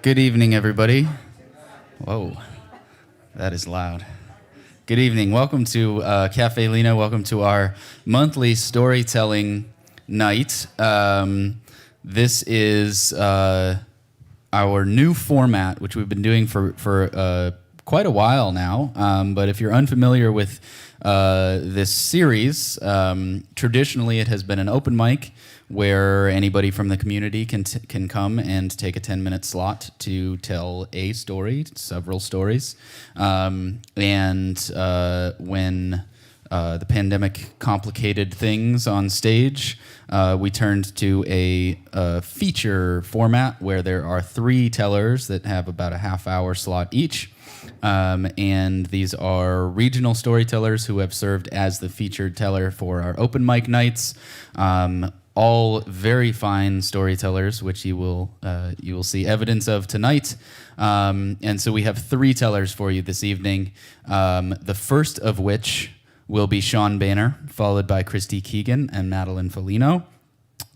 Good evening, everybody. Whoa, that is loud. Good evening. Welcome to Caffe Lena. Welcome to our monthly storytelling night. This is our new format, which we've been doing for quite a while now. But if you're unfamiliar with this series, traditionally it has been an open mic where anybody from the community can come and take a 10-minute slot to tell a story, several stories. When the pandemic complicated things on stage, we turned to a feature format where there are 3 tellers that have about a half-hour slot each. And these are regional storytellers who have served as the featured teller for our open mic nights. All very fine storytellers, which you will see evidence of tonight. And so we have 3 tellers for you this evening. The first of which will be Shawn Banner, followed by Christie Keegan and Madelyn Folino.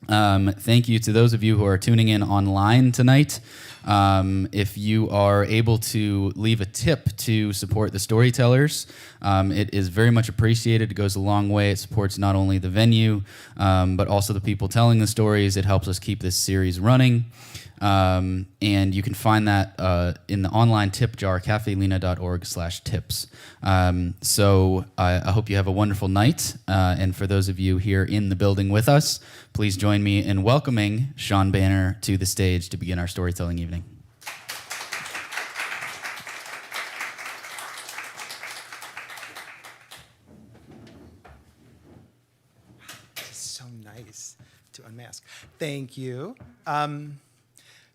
Thank you to those of you who are tuning in online tonight. If you are able to leave a tip to support the storytellers, it is very much appreciated. It goes a long way. It supports not only the venue, but also the people telling the stories. It helps us keep this series running. And you can find that in the online tip jar, caffelena.org/tips. So I hope you have a wonderful night. And for those of you here in the building with us, please join me in welcoming Shawn Banner to the stage to begin our storytelling evening. It's so nice to unmask. Thank you.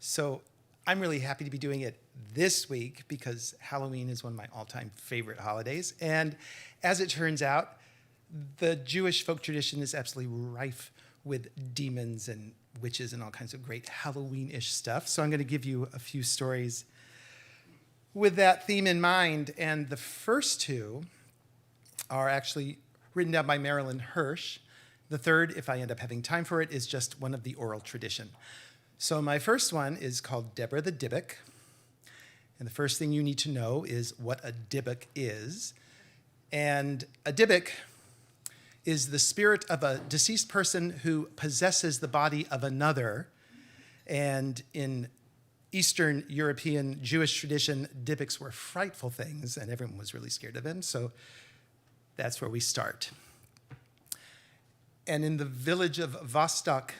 So I'm really happy to be doing it this week because Halloween is one of my all-time favorite holidays. And as it turns out, the Jewish folk tradition is absolutely rife with demons and witches and all kinds of great Halloween-ish stuff. So I'm going to give you a few stories with that theme in mind. And the first 2 are actually written down by Marilyn Hirsch. The third, if I end up having time for it, is just one of the oral tradition. So my first one is called Deborah the Dybbuk. And the first thing you need to know is what a Dybbuk is. And a Dybbuk is the spirit of a deceased person who possesses the body of another. And in Eastern European Jewish tradition, Dybbuks were frightful things, and everyone was really scared of them. So that's where we start. And in the village of Vostok,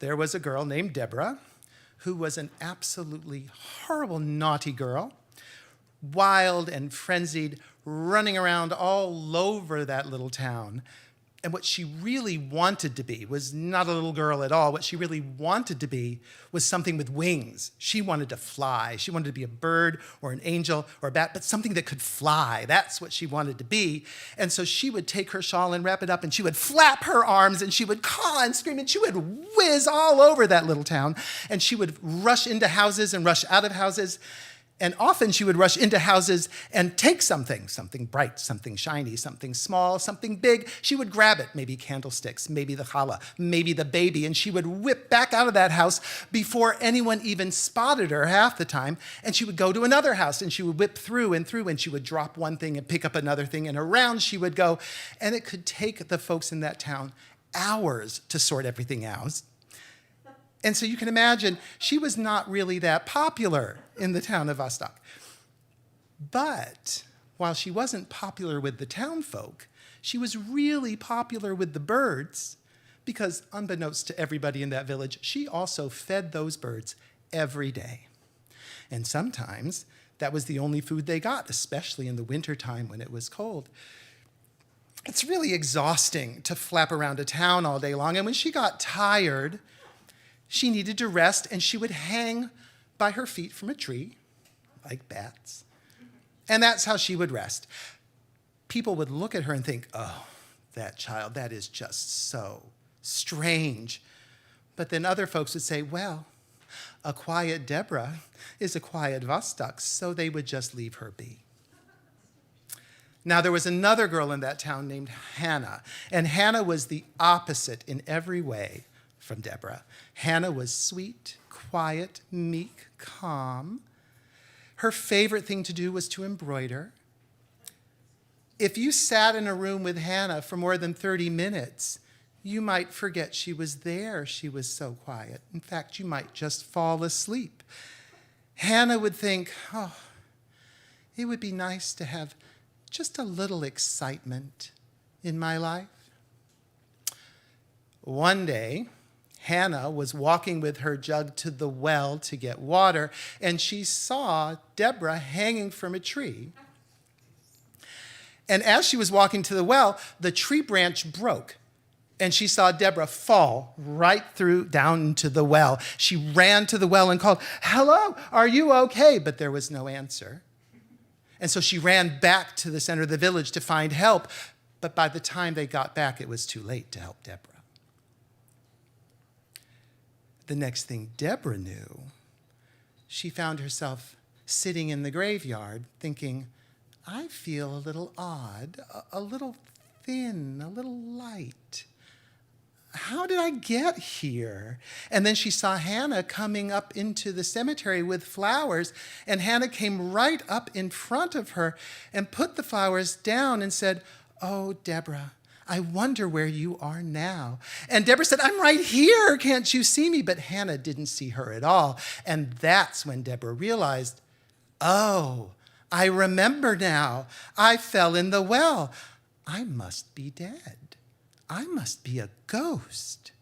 there was a girl named Deborah who was an absolutely horrible, naughty girl, wild and frenzied, running around all over that little town. And what she really wanted to be was not a little girl at all. What she really wanted to be was something with wings. She wanted to fly. She wanted to be a bird or an angel or a bat, but something that could fly. That's what she wanted to be. And so she would take her shawl and wrap it up, and she would flap her arms, and she would caw and scream, and she would whiz all over that little town. And she would rush into houses and rush out of houses. And often she would rush into houses and take something bright, something shiny, something small, something big. She would grab it, maybe candlesticks, maybe the challah, maybe the baby, and she would whip back out of that house before anyone even spotted her half the time. And she would go to another house, and she would whip through, and she would drop one thing and pick up another thing, and around she would go. And it could take the folks in that town hours to sort everything out. And so you can imagine, she was not really that popular in the town of Vostok. But while she wasn't popular with the town folk, she was really popular with the birds because, unbeknownst to everybody in that village, she also fed those birds every day. And sometimes that was the only food they got, especially in the wintertime when it was cold. It's really exhausting to flap around a town all day long. And when she got tired, she needed to rest, and she would hang by her feet from a tree, like bats. And that's how she would rest. People would look at her and think, oh, that child, that is just so strange. But then other folks would say, well, a quiet Deborah is a quiet Vostok, so they would just leave her be. Now, there was another girl in that town named Hannah, and Hannah was the opposite in every way from Deborah. Hannah was sweet, quiet, meek, calm. Her favorite thing to do was to embroider. If you sat in a room with Hannah for more than 30 minutes, you might forget she was there. She was so quiet. In fact, you might just fall asleep. Hannah would think, oh, it would be nice to have just a little excitement in my life. One day, Hannah was walking with her jug to the well to get water, and she saw Deborah hanging from a tree. And as she was walking to the well, the tree branch broke, and she saw Deborah fall right through down into the well. She ran to the well and called, "Hello, are you okay?" But there was no answer. And so she ran back to the center of the village to find help. But by the time they got back, it was too late to help Deborah. The next thing Deborah knew, she found herself sitting in the graveyard thinking, I feel a little odd, a little thin, a little light. How did I get here? And then she saw Hannah coming up into the cemetery with flowers, and Hannah came right up in front of her and put the flowers down and said, "Oh, Deborah, I wonder where you are now." And Deborah said, "I'm right here. Can't you see me?" But Hannah didn't see her at all. And that's when Deborah realized, oh, I remember now. I fell in the well. I must be dead. I must be a ghost.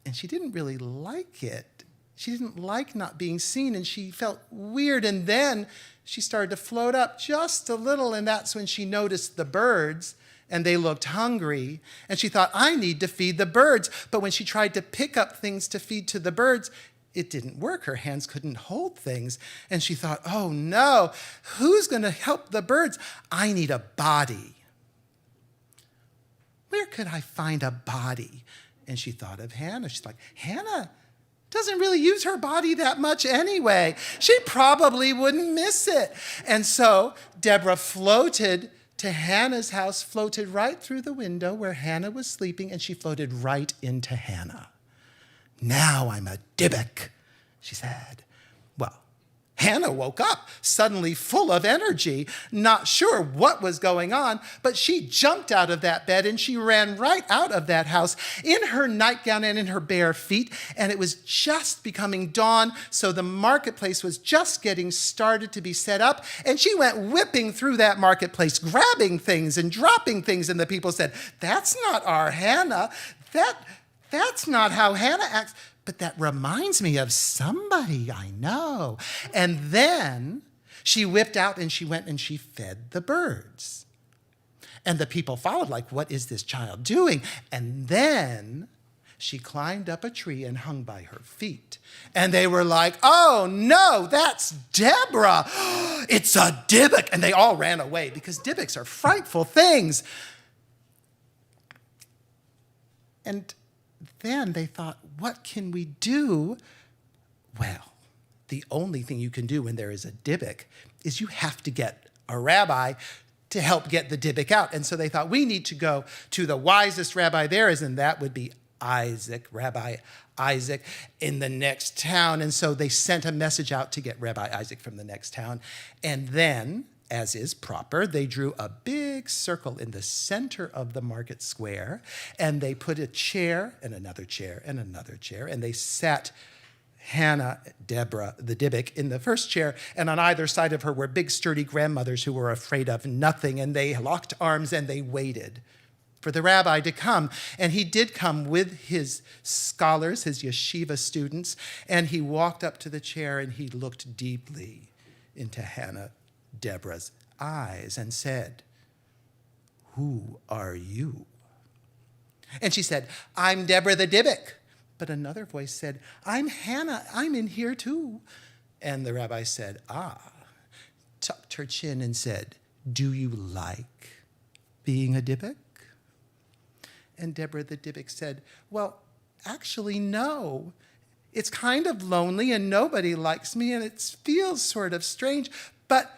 And she didn't really like it. She didn't like not being seen, and she felt weird. And then she started to float up just a little, and that's when she noticed the birds, and they looked hungry. And she thought, I need to feed the birds. But when she tried to pick up things to feed to the birds, it didn't work. Her hands couldn't hold things. And she thought, oh no, who's going to help the birds? I need a body. Where could I find a body? And she thought of Hannah. She's like, Hannah doesn't really use her body that much anyway. She probably wouldn't miss it. And so Deborah floated to Hannah's house, floated right through the window where Hannah was sleeping, and she floated right into Hannah. Now I'm a Dybbuk, she said. Well, Hannah woke up, suddenly full of energy, not sure what was going on, but she jumped out of that bed and she ran right out of that house in her nightgown and in her bare feet, and it was just becoming dawn, so the marketplace was just getting started to be set up, and she went whipping through that marketplace, grabbing things and dropping things, and the people said, "That's not our Hannah. That's not how Hannah acts." But that reminds me of somebody I know. And then she whipped out and she went and she fed the birds. And the people followed like, what is this child doing? And then she climbed up a tree and hung by her feet. And they were like, oh no, that's Deborah. It's a Dybbuk. And they all ran away because Dybbuks are frightful things. And then they thought, what can we do? Well, the only thing you can do when there is a Dybbuk is you have to get a rabbi to help get the Dybbuk out. And so they thought, we need to go to the wisest rabbi there is, and that would be Isaac, Rabbi Isaac in the next town. And so they sent a message out to get Rabbi Isaac from the next town. And then, as is proper, they drew a big circle in the center of the market square, and they put a chair and another chair and another chair, and they sat Hannah, Deborah, the Dybbuk, in the first chair, and on either side of her were big, sturdy grandmothers who were afraid of nothing, and they locked arms and they waited for the rabbi to come. And he did come with his scholars, his yeshiva students, and he walked up to the chair and he looked deeply into Hannah, Deborah's eyes and said, "Who are you?" And she said, "I'm Deborah the Dybbuk." But another voice said, "I'm Hannah, I'm in here too." And the rabbi said, tucked her chin and said, "Do you like being a Dybbuk?" And Deborah the Dybbuk said, "Well, actually, no. It's kind of lonely and nobody likes me and it feels sort of strange, but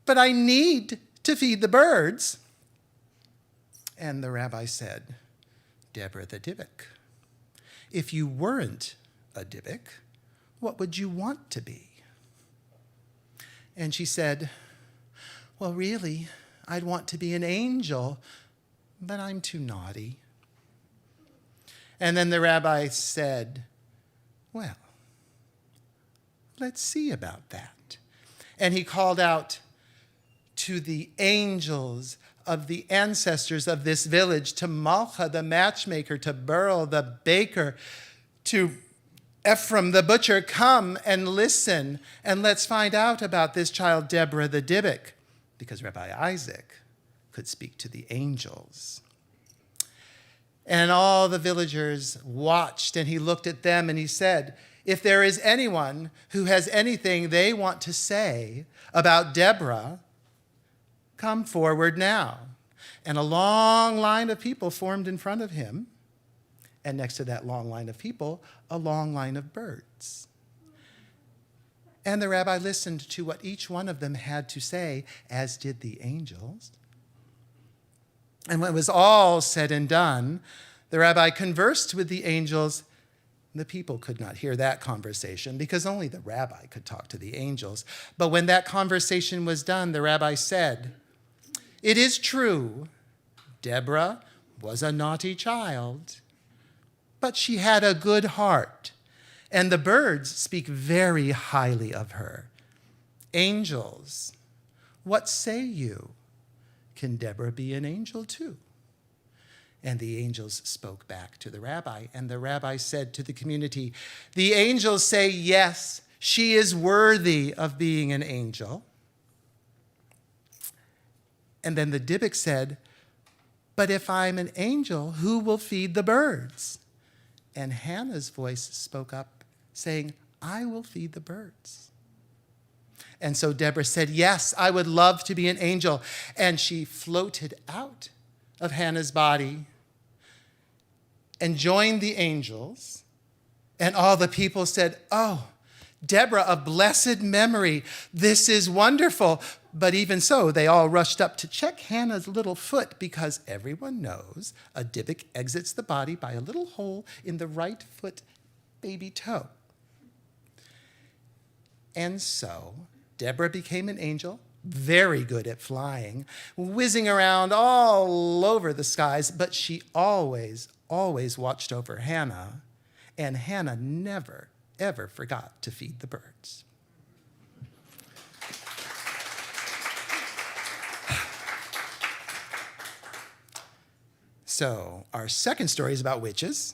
I need to feed the birds." And the rabbi said, "Deborah the Dybbuk, if you weren't a Dybbuk, what would you want to be? And she said, well, really, I'd want to be an angel, but I'm too naughty. And then the rabbi said, well, let's see about that. And he called out to the angels of the ancestors of this village, to Malcha, the matchmaker, to Burl, the baker, to Ephraim, the butcher, come and listen, and let's find out about this child, Deborah the Dybbuk, because Rabbi Isaac could speak to the angels. And all the villagers watched, and he looked at them and he said, if there is anyone who has anything they want to say about Deborah, come forward now. And a long line of people formed in front of him. And next to that long line of people, a long line of birds. And the rabbi listened to what each one of them had to say, as did the angels. And when it was all said and done, the rabbi conversed with the angels. The people could not hear that conversation because only the rabbi could talk to the angels. But when that conversation was done, the rabbi said, it is true, Deborah was a naughty child, but she had a good heart, and the birds speak very highly of her. Angels, what say you? Can Deborah be an angel too? And the angels spoke back to the rabbi, and the rabbi said to the community, the angels say, yes, she is worthy of being an angel. And then the Dybbuk said, but if I'm an angel, who will feed the birds? And Hannah's voice spoke up, saying, I will feed the birds. And so Deborah said, yes, I would love to be an angel. And she floated out of Hannah's body and joined the angels. And all the people said, oh, Deborah of blessed memory, this is wonderful. But even so, they all rushed up to check Hannah's little foot, because everyone knows a Dybbuk exits the body by a little hole in the right foot baby toe. And so Deborah became an angel, very good at flying, whizzing around all over the skies, but she always watched over Hannah, and Hannah never, ever forgot to feed the birds. So our second story is about witches,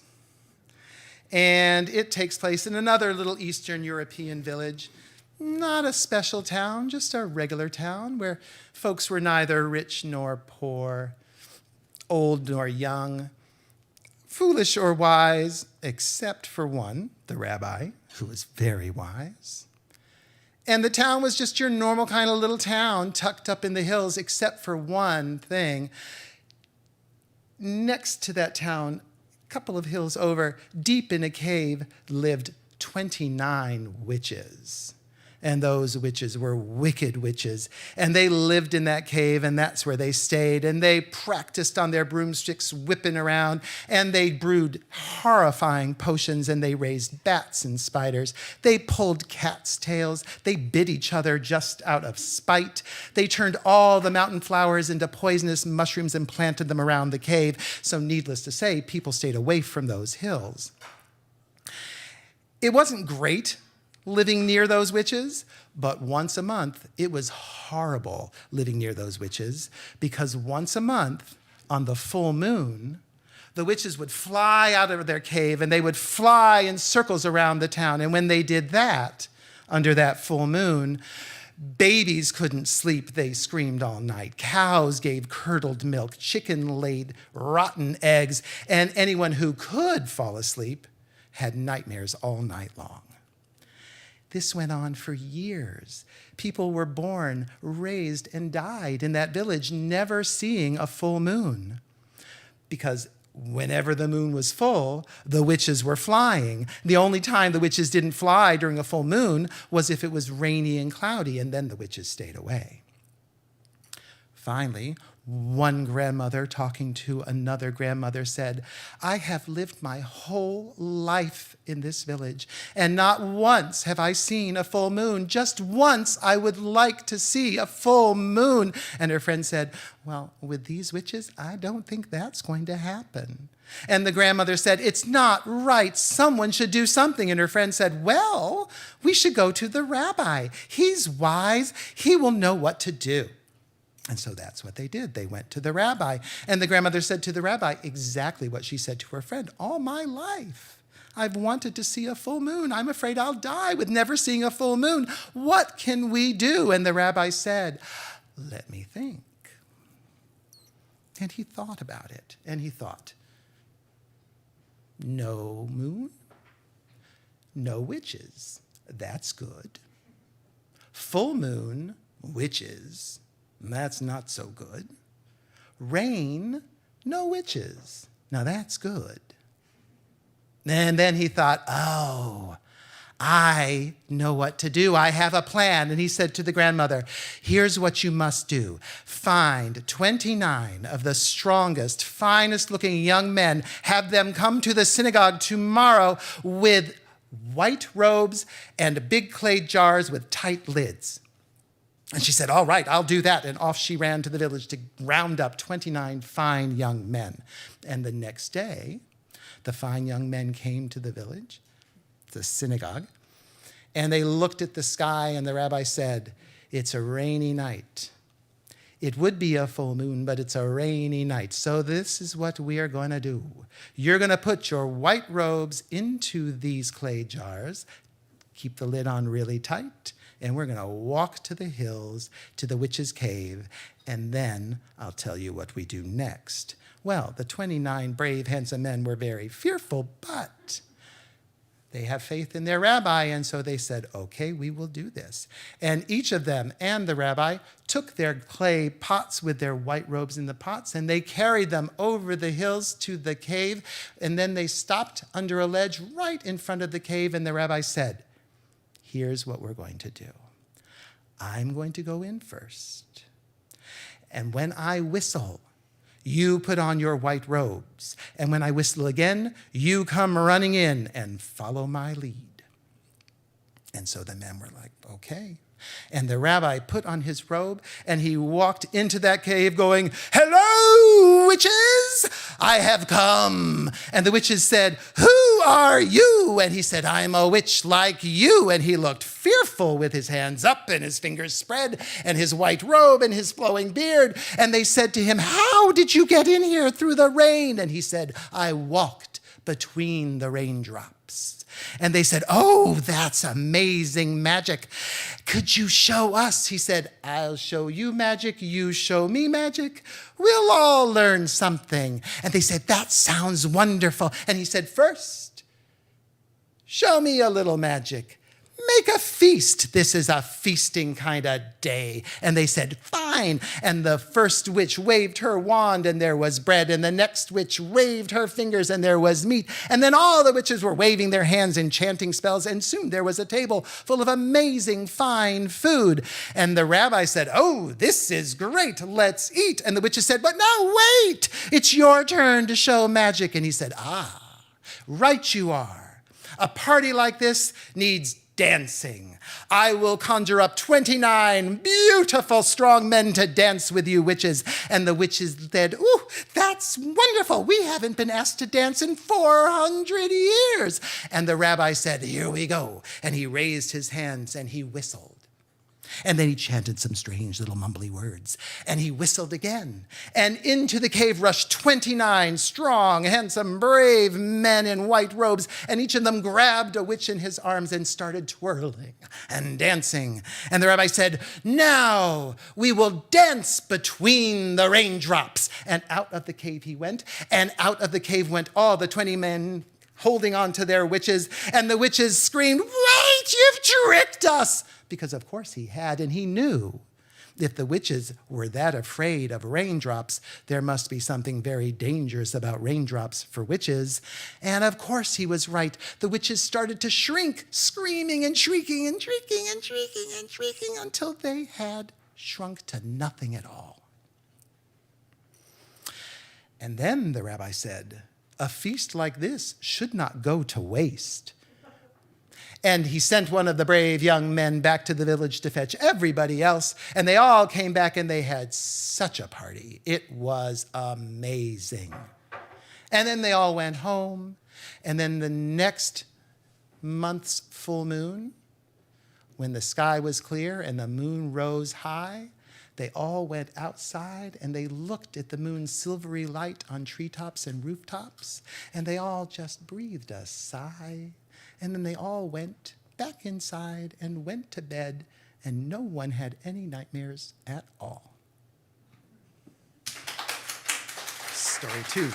and it takes place in another little Eastern European village. Not a special town, just a regular town where folks were neither rich nor poor, old nor young, foolish or wise, except for one, the rabbi, who was very wise. And the town was just your normal kind of little town tucked up in the hills, except for one thing. Next to that town, a couple of hills over, deep in a cave, lived 29 witches. And those witches were wicked witches. And they lived in that cave, and that's where they stayed. And they practiced on their broomsticks, whipping around. And they brewed horrifying potions, and they raised bats and spiders. They pulled cats' tails. They bit each other just out of spite. They turned all the mountain flowers into poisonous mushrooms and planted them around the cave. So needless to say, people stayed away from those hills. It wasn't great living near those witches, but once a month, it was horrible living near those witches, because once a month, on the full moon, the witches would fly out of their cave and they would fly in circles around the town. And when they did that, under that full moon, babies couldn't sleep, they screamed all night. Cows gave curdled milk, chicken laid rotten eggs, and anyone who could fall asleep had nightmares all night long. This went on for years. People were born, raised, and died in that village, never seeing a full moon. Because whenever the moon was full, the witches were flying. The only time the witches didn't fly during a full moon was if it was rainy and cloudy, and then the witches stayed away. Finally, one grandmother talking to another grandmother said, I have lived my whole life in this village, and not once have I seen a full moon. Just once I would like to see a full moon. And her friend said, well, with these witches, I don't think that's going to happen. And the grandmother said, it's not right. Someone should do something. And her friend said, well, we should go to the rabbi. He's wise. He will know what to do. And so that's what they did. They went to the rabbi. And the grandmother said to the rabbi exactly what she said to her friend. All my life, I've wanted to see a full moon. I'm afraid I'll die with never seeing a full moon. What can we do? And the rabbi said, let me think. And he thought about it. And he thought, no moon, no witches. That's good. Full moon, witches. That's not so good. Rain, no witches. Now that's good. And then he thought, oh, I know what to do. I have a plan. And he said to the grandmother, here's what you must do. Find 29 of the strongest, finest looking young men. Have them come to the synagogue tomorrow with white robes and big clay jars with tight lids. And she said, all right, I'll do that. And off she ran to the village to round up 29 fine young men. And the next day, the fine young men came to the village, the synagogue, and they looked at the sky, and the rabbi said, it's a rainy night. It would be a full moon, but it's a rainy night. So this is what we are going to do. You're going to put your white robes into these clay jars, keep the lid on really tight, and we're going to walk to the hills, to the witch's cave, and then I'll tell you what we do next. Well, the 29 brave, handsome men were very fearful, but they have faith in their rabbi, and so they said, okay, we will do this. And each of them and the rabbi took their clay pots with their white robes in the pots, and they carried them over the hills to the cave, and then they stopped under a ledge right in front of the cave, and the rabbi said, here's what we're going to do. I'm going to go in first. And when I whistle, you put on your white robes. And when I whistle again, you come running in and follow my lead. And so the men were like, okay. And the rabbi put on his robe, and he walked into that cave going, hello, witches, I have come. And the witches said, who are you? And he said, I'm a witch like you. And he looked fearful with his hands up and his fingers spread and his white robe and his flowing beard. And they said to him, how did you get in here through the rain? And he said, I walked between the raindrops. And they said, oh, that's amazing magic. Could you show us? He said, I'll show you magic. You show me magic. We'll all learn something. And they said, that sounds wonderful. And he said, first, show me a little magic. Make a feast. This is a feasting kind of day. And they said, fine. And the first witch waved her wand and there was bread. And the next witch waved her fingers and there was meat. And then all the witches were waving their hands and chanting spells. And soon there was a table full of amazing fine food. And the rabbi said, oh, this is great. Let's eat. And the witches said, but no, wait. It's your turn to show magic. And he said, right you are. A party like this needs dancing. I will conjure up 29 beautiful, strong men to dance with you, witches. And the witches said, ooh, that's wonderful. We haven't been asked to dance in 400 years. And the rabbi said, here we go. And he raised his hands and he whistled. And then he chanted some strange little mumbly words. And he whistled again. And into the cave rushed 29 strong, handsome, brave men in white robes. And each of them grabbed a witch in his arms and started twirling and dancing. And the rabbi said, now we will dance between the raindrops. And out of the cave he went. And out of the cave went all the 20 men holding on to their witches. And the witches screamed, wait, you've tricked us. Because of course he had, and he knew if the witches were that afraid of raindrops, there must be something very dangerous about raindrops for witches. And of course he was right. The witches started to shrink, screaming and shrieking and shrieking and shrieking and shrieking until they had shrunk to nothing at all. And then the rabbi said, a feast like this should not go to waste. And he sent one of the brave young men back to the village to fetch everybody else. And they all came back and they had such a party. It was amazing. And then they all went home. And then the next month's full moon, when the sky was clear and the moon rose high, they all went outside and they looked at the moon's silvery light on treetops and rooftops. And they all just breathed a sigh. And then they all went back inside and went to bed, and no one had any nightmares at all. Story 2.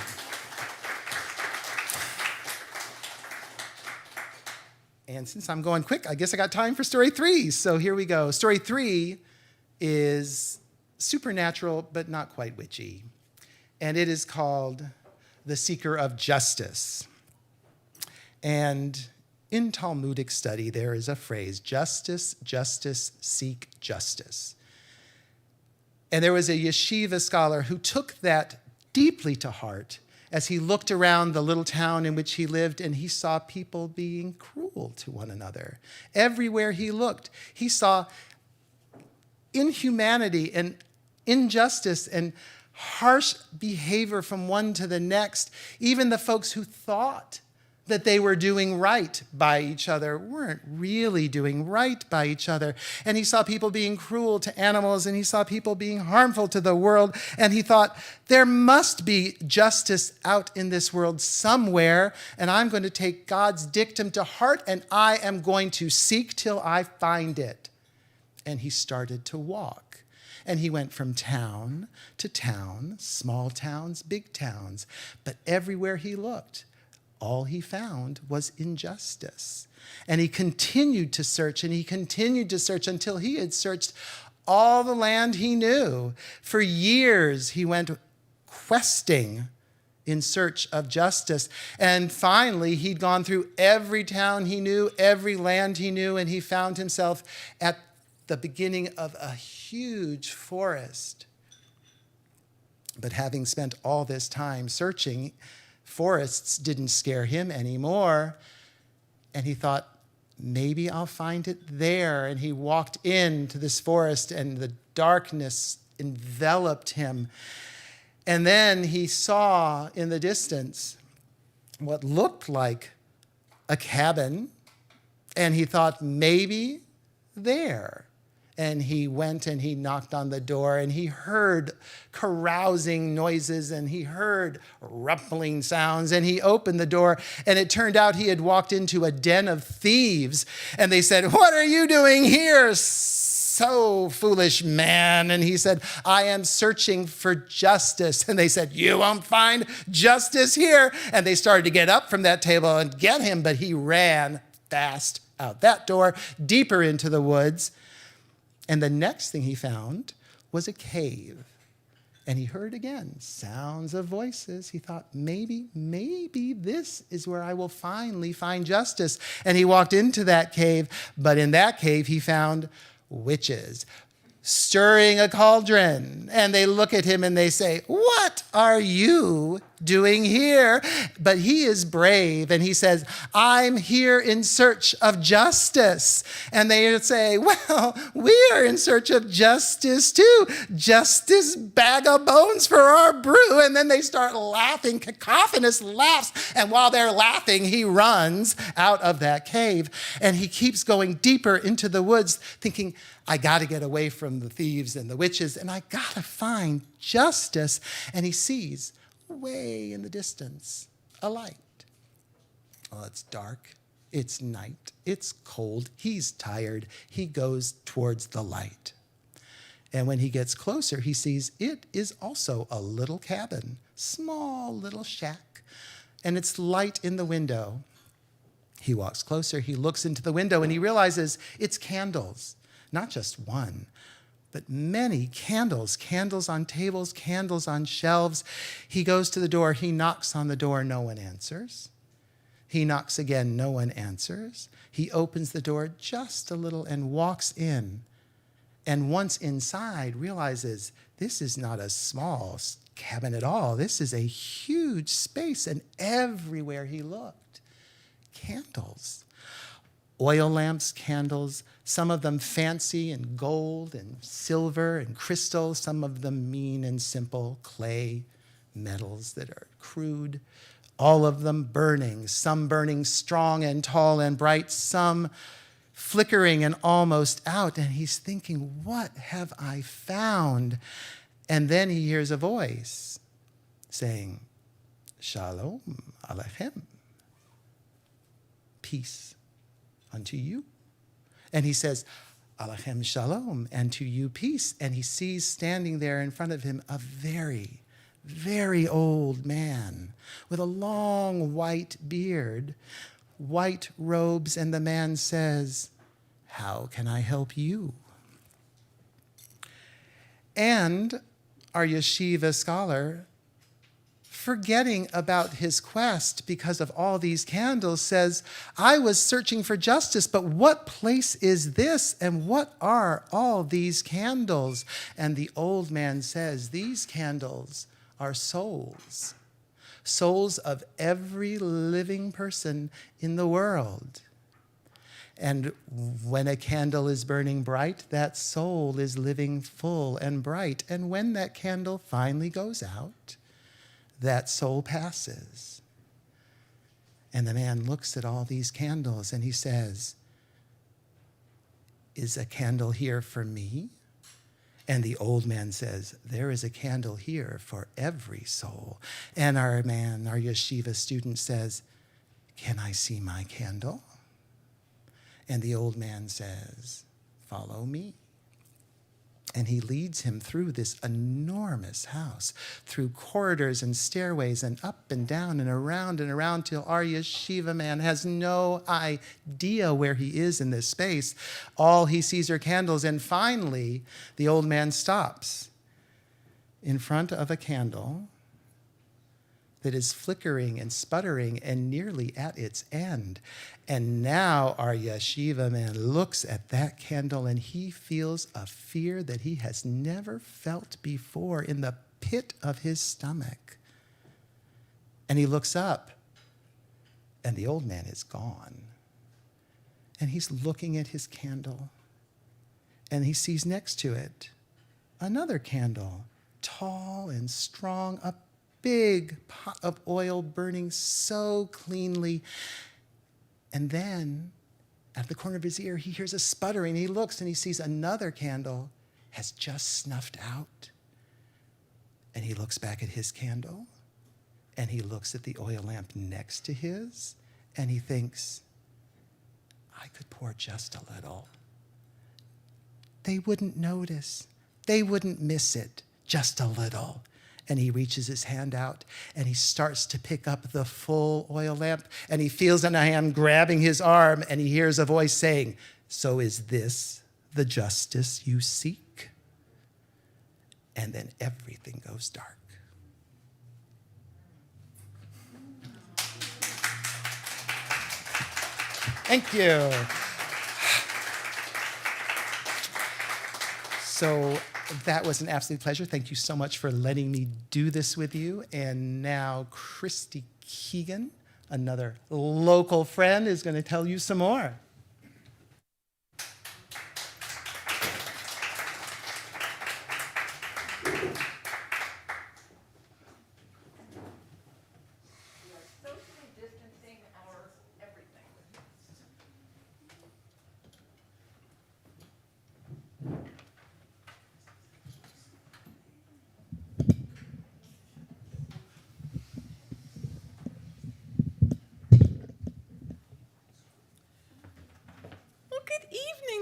And since I'm going quick, I guess I got time for story 3. So here we go. Story 3 is supernatural, but not quite witchy. And it is called The Seeker of Justice. And in Talmudic study, there is a phrase, justice, justice, seek justice. And there was a yeshiva scholar who took that deeply to heart as he looked around the little town in which he lived, and he saw people being cruel to one another. Everywhere he looked, he saw inhumanity and injustice and harsh behavior from one to the next. Even the folks who thought that they were doing right by each other weren't really doing right by each other. And he saw people being cruel to animals, and he saw people being harmful to the world, and he thought, there must be justice out in this world somewhere, and I'm going to take God's dictum to heart, and I am going to seek till I find it. And he started to walk. And he went from town to town, small towns, big towns, but everywhere he looked, all he found was injustice. And he continued to search, and he continued to search until he had searched all the land he knew. For years, he went questing in search of justice. And finally, he'd gone through every town he knew, every land he knew, and he found himself at the beginning of a huge forest. But having spent all this time searching, forests didn't scare him anymore. And he thought, maybe I'll find it there. And he walked into this forest, and the darkness enveloped him. And then he saw in the distance what looked like a cabin. And he thought, maybe there. And he went and he knocked on the door, and he heard carousing noises, and he heard rumbling sounds, and he opened the door, and it turned out he had walked into a den of thieves. And they said, what are you doing here, so foolish man? And he said, I am searching for justice. And they said, you won't find justice here. And they started to get up from that table and get him, but he ran fast out that door, deeper into the woods. And the next thing he found was a cave. And he heard again sounds of voices. He thought, maybe this is where I will finally find justice. And he walked into that cave, but in that cave he found witches stirring a cauldron. And they look at him and they say, what are you doing here? But he is brave, and he says, I'm here in search of justice. And they say, well, we are in search of justice too. Justice, bag of bones for our brew. And then they start laughing, cacophonous laughs. And while they're laughing, he runs out of that cave, and he keeps going deeper into the woods, thinking, I got to get away from the thieves and the witches, and I got to find justice. And he sees way in the distance a light. Well, it's dark, it's night, it's cold, he's tired. He goes towards the light. And when he gets closer, he sees it is also a little cabin, small little shack, and it's light in the window. He walks closer, he looks into the window, and he realizes it's candles. Not just one, but many candles, candles on tables, candles on shelves. He goes to the door, he knocks on the door, no one answers. He knocks again, no one answers. He opens the door just a little and walks in. And once inside, realizes this is not a small cabin at all. This is a huge space, and everywhere he looked, candles. Oil lamps, candles, some of them fancy and gold and silver and crystal, some of them mean and simple, clay, metals that are crude, all of them burning, some burning strong and tall and bright, some flickering and almost out. And he's thinking, what have I found? And then he hears a voice saying, Shalom Aleichem, peace unto you. And he says, Aleichem Shalom, and to you peace. And he sees standing there in front of him a very, very old man with a long white beard, white robes, and the man says, how can I help you? And our yeshiva scholar, forgetting about his quest because of all these candles, says, I was searching for justice, but what place is this? And what are all these candles? And the old man says, these candles are souls, souls of every living person in the world. And when a candle is burning bright, that soul is living full and bright. And when that candle finally goes out, that soul passes. And the man looks at all these candles and he says, is a candle here for me? And the old man says, there is a candle here for every soul. And our yeshiva student says, can I see my candle? And the old man says, follow me. And he leads him through this enormous house, through corridors and stairways and up and down and around till our yeshiva man has no idea where he is in this space. All he sees are candles. And finally, the old man stops in front of a candle that is flickering and sputtering and nearly at its end. And now our yeshiva man looks at that candle and he feels a fear that he has never felt before in the pit of his stomach. And he looks up and the old man is gone. And he's looking at his candle and he sees next to it another candle, tall and strong, a big pot of oil burning so cleanly. And then, out of the corner of his ear, he hears a sputtering. He looks and he sees another candle has just snuffed out. And he looks back at his candle, and he looks at the oil lamp next to his, and he thinks, I could pour just a little. They wouldn't notice. They wouldn't miss it, just a little. And he reaches his hand out and he starts to pick up the full oil lamp and he feels a hand grabbing his arm and he hears a voice saying, so is this the justice you seek? And then everything goes dark. Thank you. So that was an absolute pleasure. Thank you so much for letting me do this with you. And now Christie Keegan, another local friend, is going to tell you some more.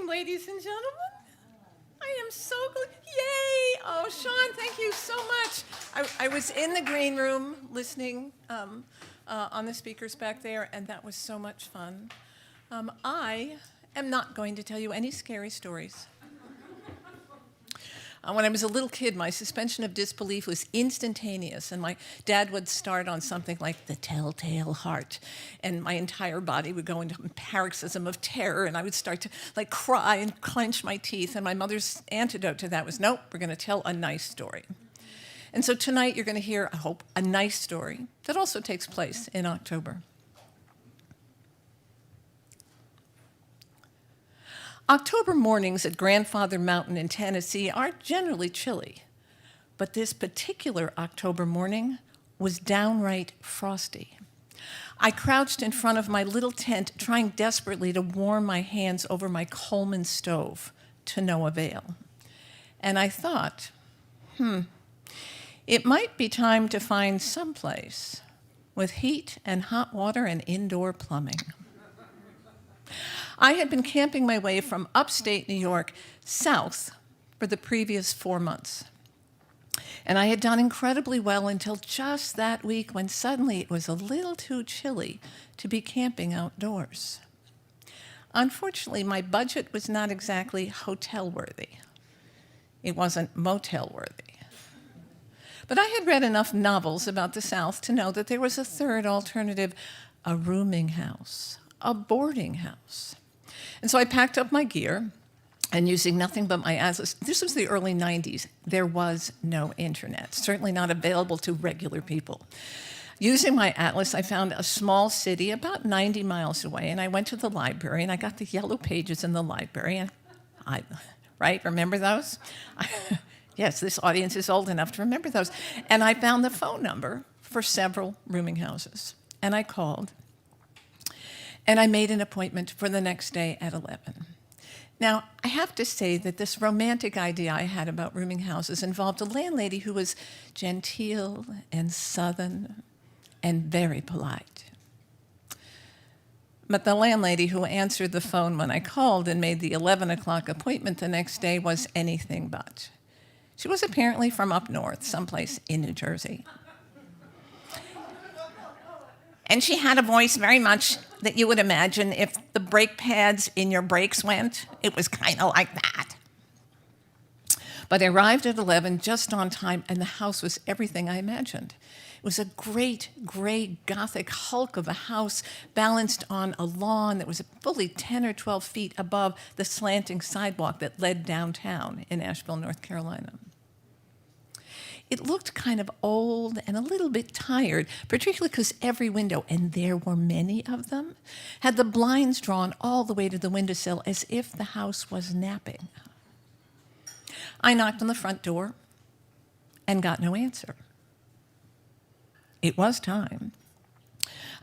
Ladies and gentlemen, I am so glad. Yay! Oh, Shawn, thank you so much. I was in the green room listening on the speakers back there, and that was so much fun. I am not going to tell you any scary stories. When I was a little kid, my suspension of disbelief was instantaneous, and my dad would start on something like the telltale heart, and my entire body would go into a paroxysm of terror, and I would start to cry and clench my teeth, and my mother's antidote to that was, nope, we're going to tell a nice story. And so tonight you're going to hear, I hope, a nice story that also takes place in October. October mornings at Grandfather Mountain in Tennessee are generally chilly, but this particular October morning was downright frosty. I crouched in front of my little tent, trying desperately to warm my hands over my Coleman stove, to no avail. And I thought, it might be time to find someplace with heat and hot water and indoor plumbing. I had been camping my way from upstate New York south for the previous 4 months. And I had done incredibly well until just that week when suddenly it was a little too chilly to be camping outdoors. Unfortunately, my budget was not exactly hotel-worthy. It wasn't motel-worthy. But I had read enough novels about the South to know that there was a third alternative, a rooming house, a boarding house. And so I packed up my gear, and using nothing but my atlas, this was the early 90s. There was no internet, certainly not available to regular people. Using my atlas, I found a small city about 90 miles away, and I went to the library, and I got the yellow pages in the library, and right, remember those? Yes, this audience is old enough to remember those. And I found the phone number for several rooming houses, and I called, and I made an appointment for the next day at 11. Now, I have to say that this romantic idea I had about rooming houses involved a landlady who was genteel and southern and very polite. But the landlady who answered the phone when I called and made the 11 o'clock appointment the next day was anything but. She was apparently from up north, someplace in New Jersey. And she had a voice very much that you would imagine if the brake pads in your brakes went. It was kind of like that. But I arrived at 11 just on time, and the house was everything I imagined. It was a great gray Gothic hulk of a house balanced on a lawn that was fully 10 or 12 feet above the slanting sidewalk that led downtown in Asheville, North Carolina. It looked kind of old and a little bit tired, particularly because every window, and there were many of them, had the blinds drawn all the way to the windowsill as if the house was napping. I knocked on the front door and got no answer. It was time.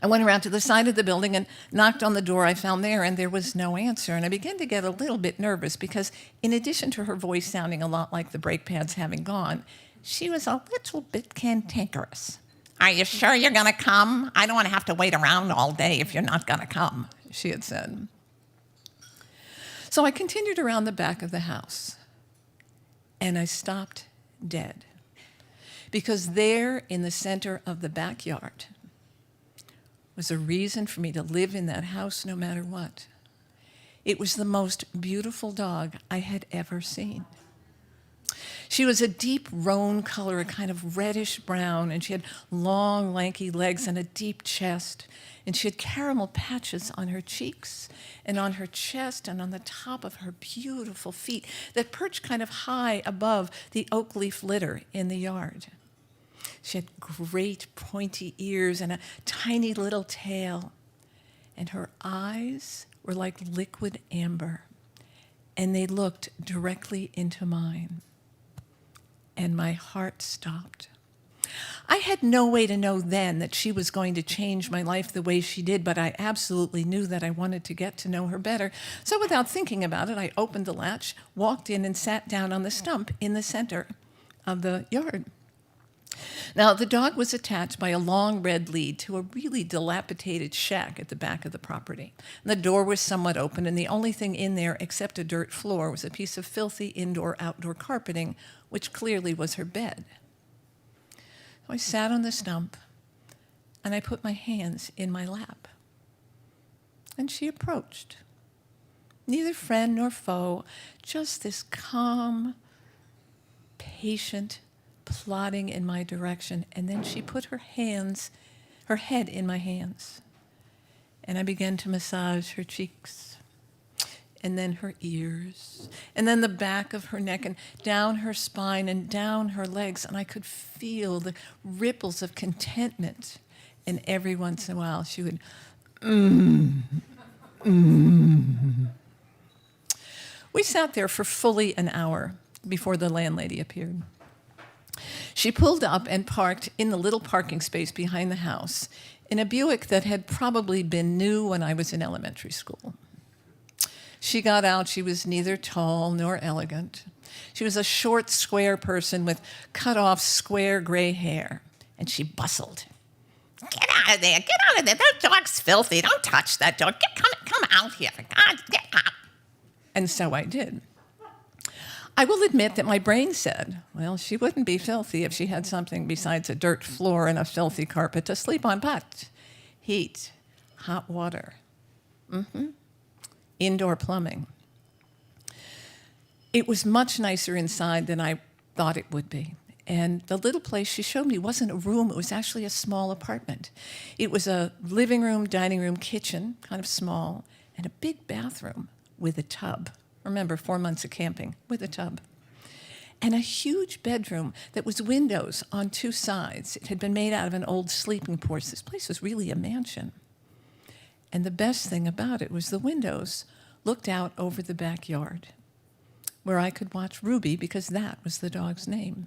I went around to the side of the building and knocked on the door I found there, and there was no answer. And I began to get a little bit nervous because, in addition to her voice sounding a lot like the brake pads having gone, she was a little bit cantankerous. "Are you sure you're going to come? I don't want to have to wait around all day if you're not going to come," she had said. So I continued around the back of the house, and I stopped dead. Because there in the center of the backyard was a reason for me to live in that house no matter what. It was the most beautiful dog I had ever seen. She was a deep roan color, a kind of reddish brown, and she had long, lanky legs and a deep chest. And she had caramel patches on her cheeks and on her chest and on the top of her beautiful feet that perched kind of high above the oak leaf litter in the yard. She had great pointy ears and a tiny little tail, and her eyes were like liquid amber, and they looked directly into mine. And my heart stopped. I had no way to know then that she was going to change my life the way she did, but I absolutely knew that I wanted to get to know her better. So without thinking about it, I opened the latch, walked in, and sat down on the stump in the center of the yard. Now, the dog was attached by a long red lead to a really dilapidated shack at the back of the property. The door was somewhat open, and the only thing in there except a dirt floor was a piece of filthy indoor-outdoor carpeting, which clearly was her bed. So I sat on the stump, and I put my hands in my lap. And she approached. Neither friend nor foe, just this calm, patient, plodding in my direction, and then she put her head in my hands, and I began to massage her cheeks and then her ears, and then the back of her neck, and down her spine, and down her legs, and I could feel the ripples of contentment. And every once in a while, she would, We sat there for fully an hour before the landlady appeared. She pulled up and parked in the little parking space behind the house in a Buick that had probably been new when I was in elementary school. She got out. She was neither tall nor elegant. She was a short, square person with cut-off, square gray hair, and she bustled. "Get out of there! Get out of there! That dog's filthy! Don't touch that dog! Come out here! For God, get out!" And so I did. I will admit that my brain said, well, she wouldn't be filthy if she had something besides a dirt floor and a filthy carpet to sleep on, but heat, hot water, indoor plumbing. It was much nicer inside than I thought it would be. And the little place she showed me wasn't a room, it was actually a small apartment. It was a living room, dining room, kitchen, kind of small, and a big bathroom with a tub. Remember, 4 months of camping, with a tub. And a huge bedroom that was windows on 2 sides. It had been made out of an old sleeping porch. This place was really a mansion. And the best thing about it was the windows looked out over the backyard, where I could watch Ruby, because that was the dog's name.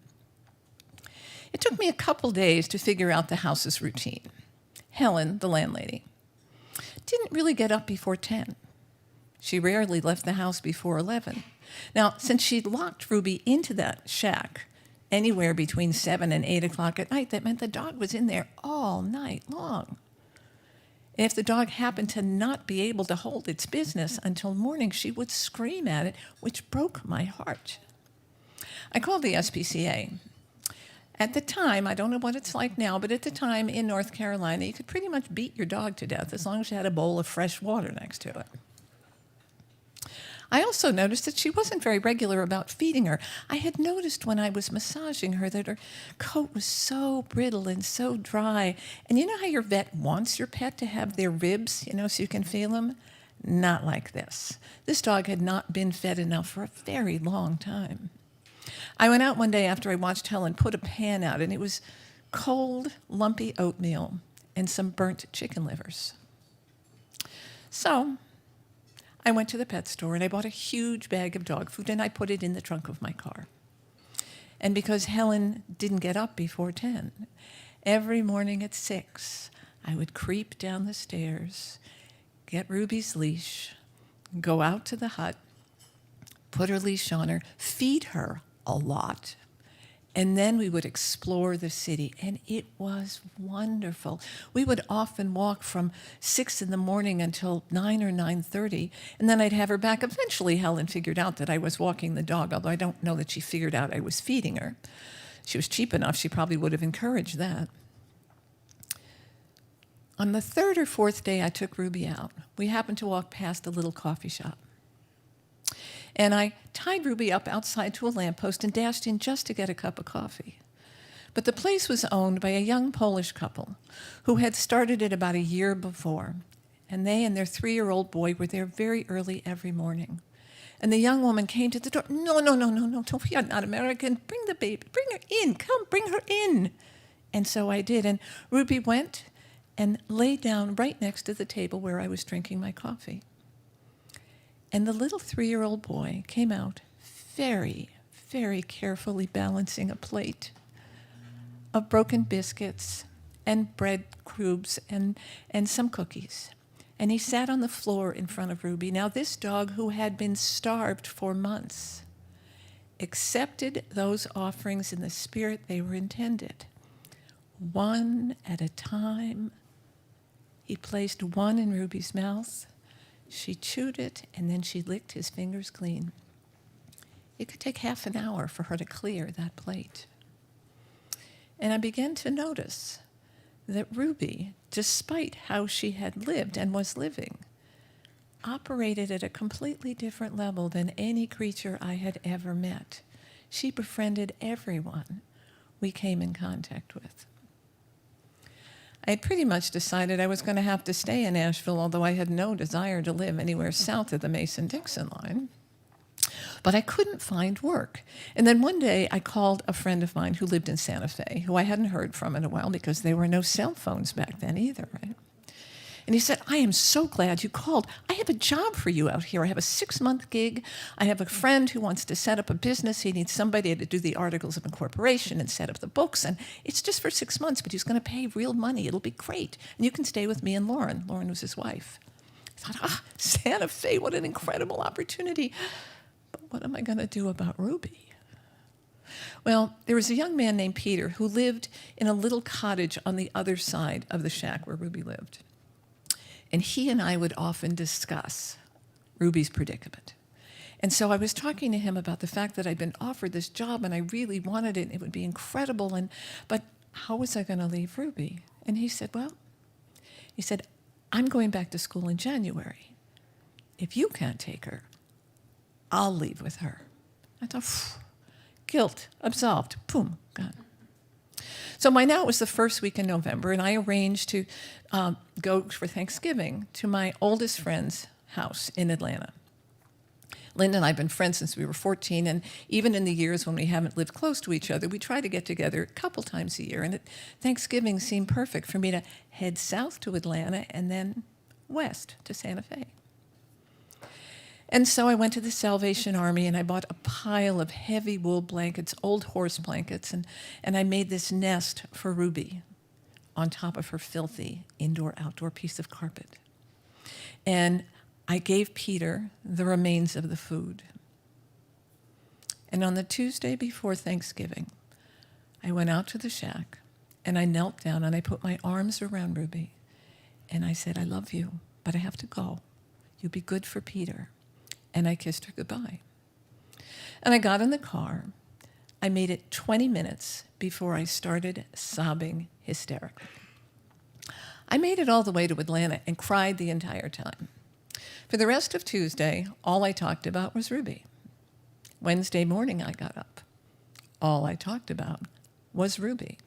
It took me a couple days to figure out the house's routine. Helen, the landlady, didn't really get up before 10. She rarely left the house before 11. Now, since she'd locked Ruby into that shack anywhere between 7 and 8 o'clock at night, that meant the dog was in there all night long. And if the dog happened to not be able to hold its business until morning, she would scream at it, which broke my heart. I called the SPCA. At the time, I don't know what it's like now, but at the time in North Carolina, you could pretty much beat your dog to death as long as you had a bowl of fresh water next to it. I also noticed that she wasn't very regular about feeding her. I had noticed when I was massaging her that her coat was so brittle and so dry. And you know how your vet wants your pet to have their ribs, so you can feel them? Not like this. This dog had not been fed enough for a very long time. I went out one day after I watched Helen put a pan out, and it was cold, lumpy oatmeal and some burnt chicken livers. So I went to the pet store and I bought a huge bag of dog food and I put it in the trunk of my car. And because Helen didn't get up before 10, every morning at 6, I would creep down the stairs, get Ruby's leash, go out to the hut, put her leash on her, feed her a lot, and then we would explore the city, and it was wonderful. We would often walk from 6 in the morning until 9 or 9:30, and then I'd have her back. Eventually, Helen figured out that I was walking the dog, although I don't know that she figured out I was feeding her. She was cheap enough, she probably would have encouraged that. On the 3rd or 4th day I took Ruby out, we happened to walk past a little coffee shop. And I tied Ruby up outside to a lamppost and dashed in just to get a cup of coffee. But the place was owned by a young Polish couple who had started it about a year before. And they and their 3-year-old boy were there very early every morning. And the young woman came to the door. No, we are not American. Bring the baby, bring her in. Come, bring her in. And so I did. And Ruby went and lay down right next to the table where I was drinking my coffee. And the little 3-year-old boy came out very, very carefully balancing a plate of broken biscuits and bread cubes and some cookies. And he sat on the floor in front of Ruby. Now, this dog, who had been starved for months, accepted those offerings in the spirit they were intended. One at a time, he placed one in Ruby's mouth. She chewed it, and then she licked his fingers clean. It could take half an hour for her to clear that plate. And I began to notice that Ruby, despite how she had lived and was living, operated at a completely different level than any creature I had ever met. She befriended everyone we came in contact with. I had pretty much decided I was going to have to stay in Asheville, although I had no desire to live anywhere south of the Mason-Dixon line. But I couldn't find work. And then one day I called a friend of mine who lived in Santa Fe, who I hadn't heard from in a while because there were no cell phones back then either, right? And he said, I am so glad you called. I have a job for you out here. I have a 6-month gig. I have a friend who wants to set up a business. He needs somebody to do the articles of incorporation and set up the books. And it's just for 6 months, but he's going to pay real money. It'll be great. And you can stay with me and Lauren. Lauren was his wife. I thought, Santa Fe, what an incredible opportunity. But what am I going to do about Ruby? Well, there was a young man named Peter who lived in a little cottage on the other side of the shack where Ruby lived. And he and I would often discuss Ruby's predicament. And so I was talking to him about the fact that I'd been offered this job and I really wanted it and it would be incredible, but how was I going to leave Ruby? And he said, I'm going back to school in January. If you can't take her, I'll leave with her. I thought, guilt, absolved, boom, gone. So by now it was the first week in November, and I arranged to go for Thanksgiving to my oldest friend's house in Atlanta. Linda and I have been friends since we were 14, and even in the years when we haven't lived close to each other, we try to get together a couple times a year, and Thanksgiving seemed perfect for me to head south to Atlanta and then west to Santa Fe. And so I went to the Salvation Army and I bought a pile of heavy wool blankets, old horse blankets, and I made this nest for Ruby on top of her filthy indoor-outdoor piece of carpet. And I gave Peter the remains of the food. And on the Tuesday before Thanksgiving, I went out to the shack and I knelt down and I put my arms around Ruby and I said, I love you, but I have to go. You be good for Peter. And I kissed her goodbye. And I got in the car. I made it 20 minutes before I started sobbing hysterically. I made it all the way to Atlanta and cried the entire time. For the rest of Tuesday, all I talked about was Ruby. Wednesday morning, I got up. All I talked about was Ruby.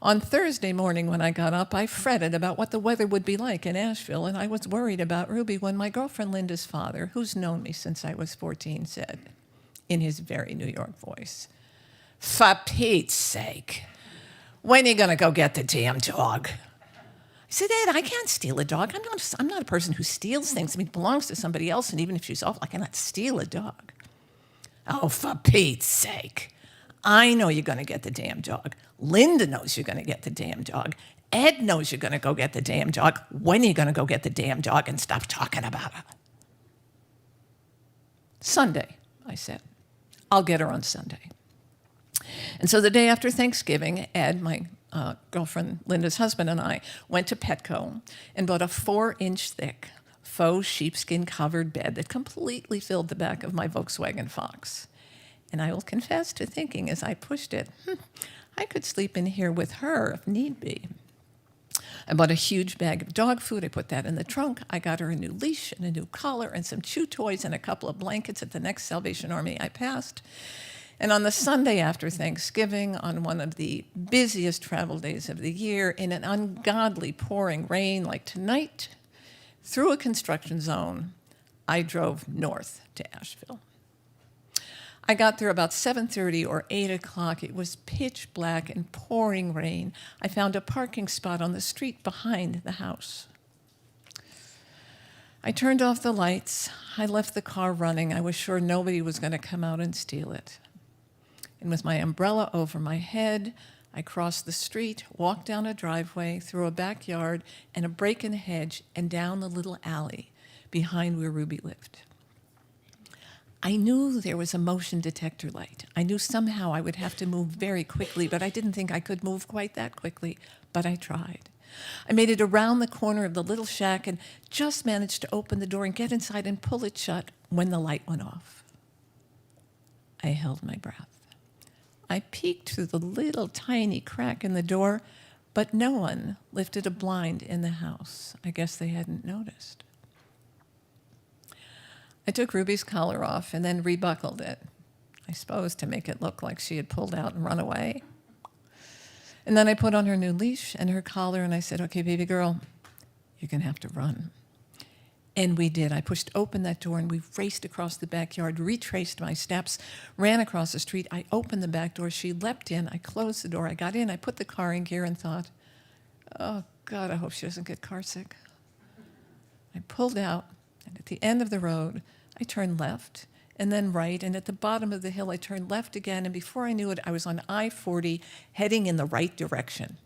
On Thursday morning when I got up, I fretted about what the weather would be like in Asheville, and I was worried about Ruby when my girlfriend Linda's father, who's known me since I was 14, said, in his very New York voice, for Pete's sake, when are you going to go get the damn dog? I said, Ed, I can't steal a dog. I'm not a person who steals things. I mean, it belongs to somebody else, and even if she's awful, I cannot steal a dog. Oh, for Pete's sake. I know you're going to get the damn dog. Linda knows you're going to get the damn dog. Ed knows you're going to go get the damn dog. When are you going to go get the damn dog and stop talking about it? Sunday, I said. I'll get her on Sunday. And so the day after Thanksgiving, Ed, my girlfriend Linda's husband, and I went to Petco and bought a 4-inch thick faux sheepskin covered bed that completely filled the back of my Volkswagen Fox. And I will confess to thinking as I pushed it, I could sleep in here with her if need be. I bought a huge bag of dog food. I put that in the trunk. I got her a new leash and a new collar and some chew toys and a couple of blankets at the next Salvation Army I passed. And on the Sunday after Thanksgiving, on one of the busiest travel days of the year, in an ungodly pouring rain like tonight, through a construction zone, I drove north to Asheville. I got there about 7:30 or 8 o'clock. It was pitch black and pouring rain. I found a parking spot on the street behind the house. I turned off the lights. I left the car running. I was sure nobody was going to come out and steal it. And with my umbrella over my head, I crossed the street, walked down a driveway, through a backyard, and a break in the hedge, and down the little alley behind where Ruby lived. I knew there was a motion detector light. I knew somehow I would have to move very quickly, but I didn't think I could move quite that quickly, but I tried. I made it around the corner of the little shack and just managed to open the door and get inside and pull it shut when the light went off. I held my breath. I peeked through the little tiny crack in the door, but no one lifted a blind in the house. I guess they hadn't noticed. I took Ruby's collar off and then rebuckled it, I suppose to make it look like she had pulled out and run away. And then I put on her new leash and her collar, and I said, okay, baby girl, you're going to have to run. And we did. I pushed open that door, and we raced across the backyard, retraced my steps, ran across the street. I opened the back door. She leapt in. I closed the door. I got in. I put the car in gear and thought, oh, God, I hope she doesn't get car sick. I pulled out, and at the end of the road, I turned left and then right, and at the bottom of the hill, I turned left again, and before I knew it, I was on I-40 heading in the right direction.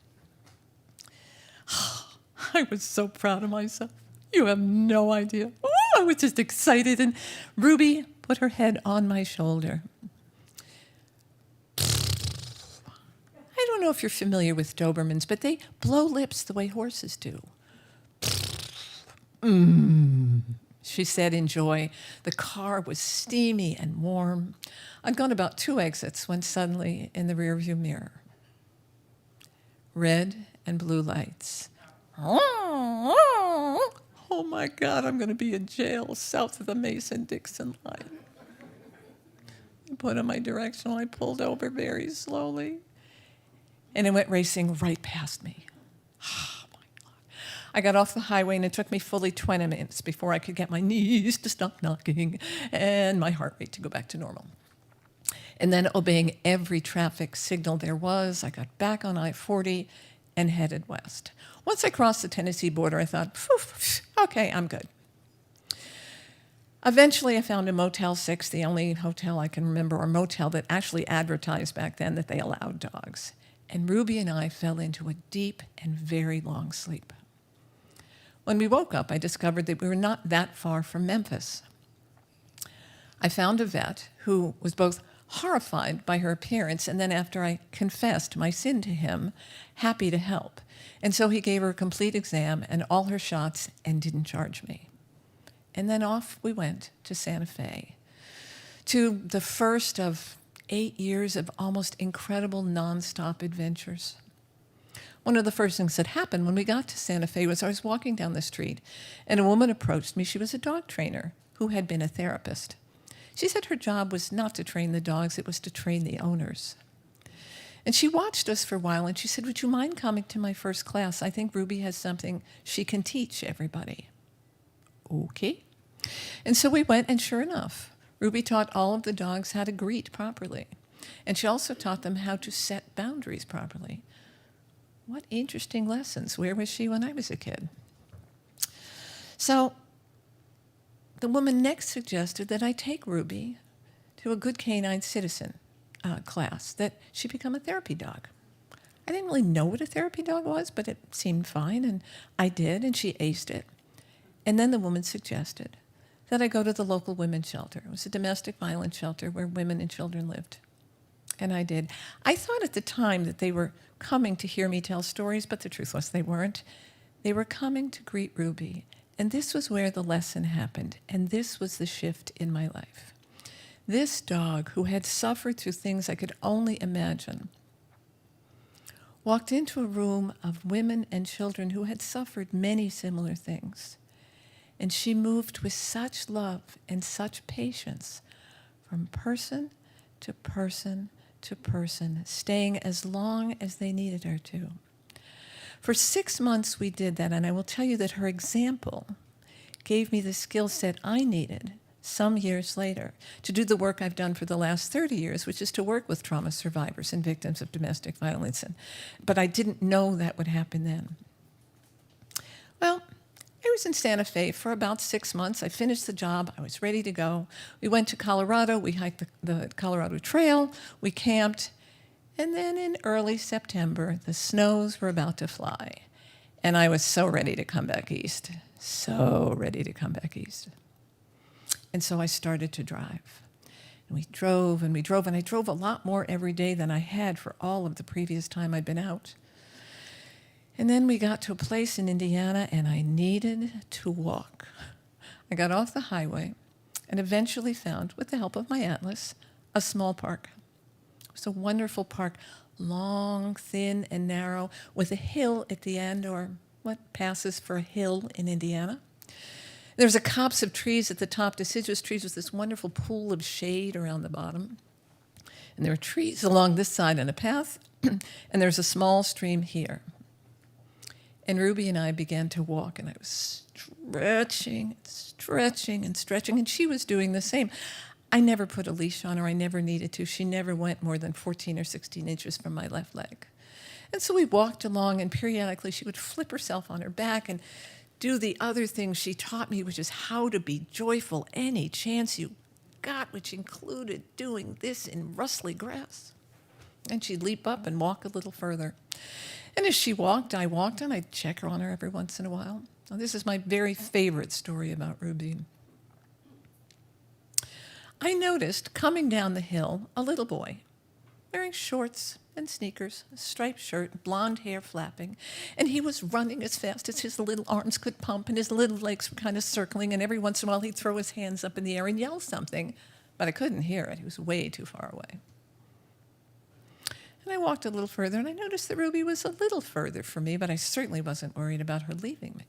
I was so proud of myself. You have no idea. Oh, I was just excited, and Ruby put her head on my shoulder. I don't know if you're familiar with Dobermans, but they blow lips the way horses do. She said in joy. The car was steamy and warm. I'd gone about 2 exits when suddenly, in the rearview mirror, red and blue lights. Oh my God, I'm going to be in jail south of the Mason-Dixon line. I put on my directional. I pulled over very slowly, and it went racing right past me. Oh my God. I got off the highway, and it took me fully 20 minutes before I could get my knees to stop knocking and my heart rate to go back to normal. And then, obeying every traffic signal there was, I got back on I-40 and headed west. Once I crossed the Tennessee border, I thought, okay, I'm good. Eventually, I found a Motel 6, the only hotel I can remember, or motel that actually advertised back then that they allowed dogs. And Ruby and I fell into a deep and very long sleep. When we woke up, I discovered that we were not that far from Memphis. I found a vet who was both horrified by her appearance, and then after I confessed my sin to him, happy to help. And so he gave her a complete exam and all her shots and didn't charge me. And then off we went to Santa Fe, to the first of 8 years of almost incredible nonstop adventures. One of the first things that happened when we got to Santa Fe was I was walking down the street, and a woman approached me. She was a dog trainer who had been a therapist. She said her job was not to train the dogs, it was to train the owners. And she watched us for a while, and she said, would you mind coming to my first class? I think Ruby has something she can teach everybody. Okay. And so we went, and sure enough, Ruby taught all of the dogs how to greet properly. And she also taught them how to set boundaries properly. What interesting lessons. Where was she when I was a kid? So the woman next suggested that I take Ruby to a good canine citizen class, that she become a therapy dog. I didn't really know what a therapy dog was, but it seemed fine, and I did, and she aced it. And then the woman suggested that I go to the local women's shelter. It was a domestic violence shelter where women and children lived. And I did. I thought at the time that they were coming to hear me tell stories, but the truth was they weren't. They were coming to greet Ruby. And this was where the lesson happened, and this was the shift in my life. This dog, who had suffered through things I could only imagine, walked into a room of women and children who had suffered many similar things. And she moved with such love and such patience from person to person to person, staying as long as they needed her to. For 6 months we did that, and I will tell you that her example gave me the skill set I needed some years later to do the work I've done for the last 30 years, which is to work with trauma survivors and victims of domestic violence. But I didn't know that would happen then. Well, I was in Santa Fe for about 6 months. I finished the job. I was ready to go. We went to Colorado. We hiked the Colorado Trail. We camped. And then in early September, the snows were about to fly. And I was so ready to come back east. So ready to come back east. And so I started to drive. And we drove, and I drove a lot more every day than I had for all of the previous time I'd been out. And then we got to a place in Indiana, and I needed to walk. I got off the highway and eventually found, with the help of my atlas, a small park. It was a wonderful park, long, thin, and narrow, with a hill at the end, or what passes for a hill in Indiana. There was a copse of trees at the top, deciduous trees with this wonderful pool of shade around the bottom. And there are trees along this side and a path, and there's a small stream here. And Ruby and I began to walk, and I was stretching, and she was doing the same. I never put a leash on her. I never needed to. She never went more than 14 or 16 inches from my left leg. And so we walked along, and periodically she would flip herself on her back and do the other things she taught me, which is how to be joyful any chance you got, which included doing this in rustly grass. And she'd leap up and walk a little further. And as she walked, and I'd check her on her every once in a while. Now, this is my very favorite story about Ruby. I noticed coming down the hill a little boy wearing shorts and sneakers, a striped shirt, blonde hair flapping, and he was running as fast as his little arms could pump, and his little legs were kind of circling, and every once in a while he'd throw his hands up in the air and yell something, but I couldn't hear it. He was way too far away. And I walked a little further, and I noticed that Ruby was a little further from me, but I certainly wasn't worried about her leaving me.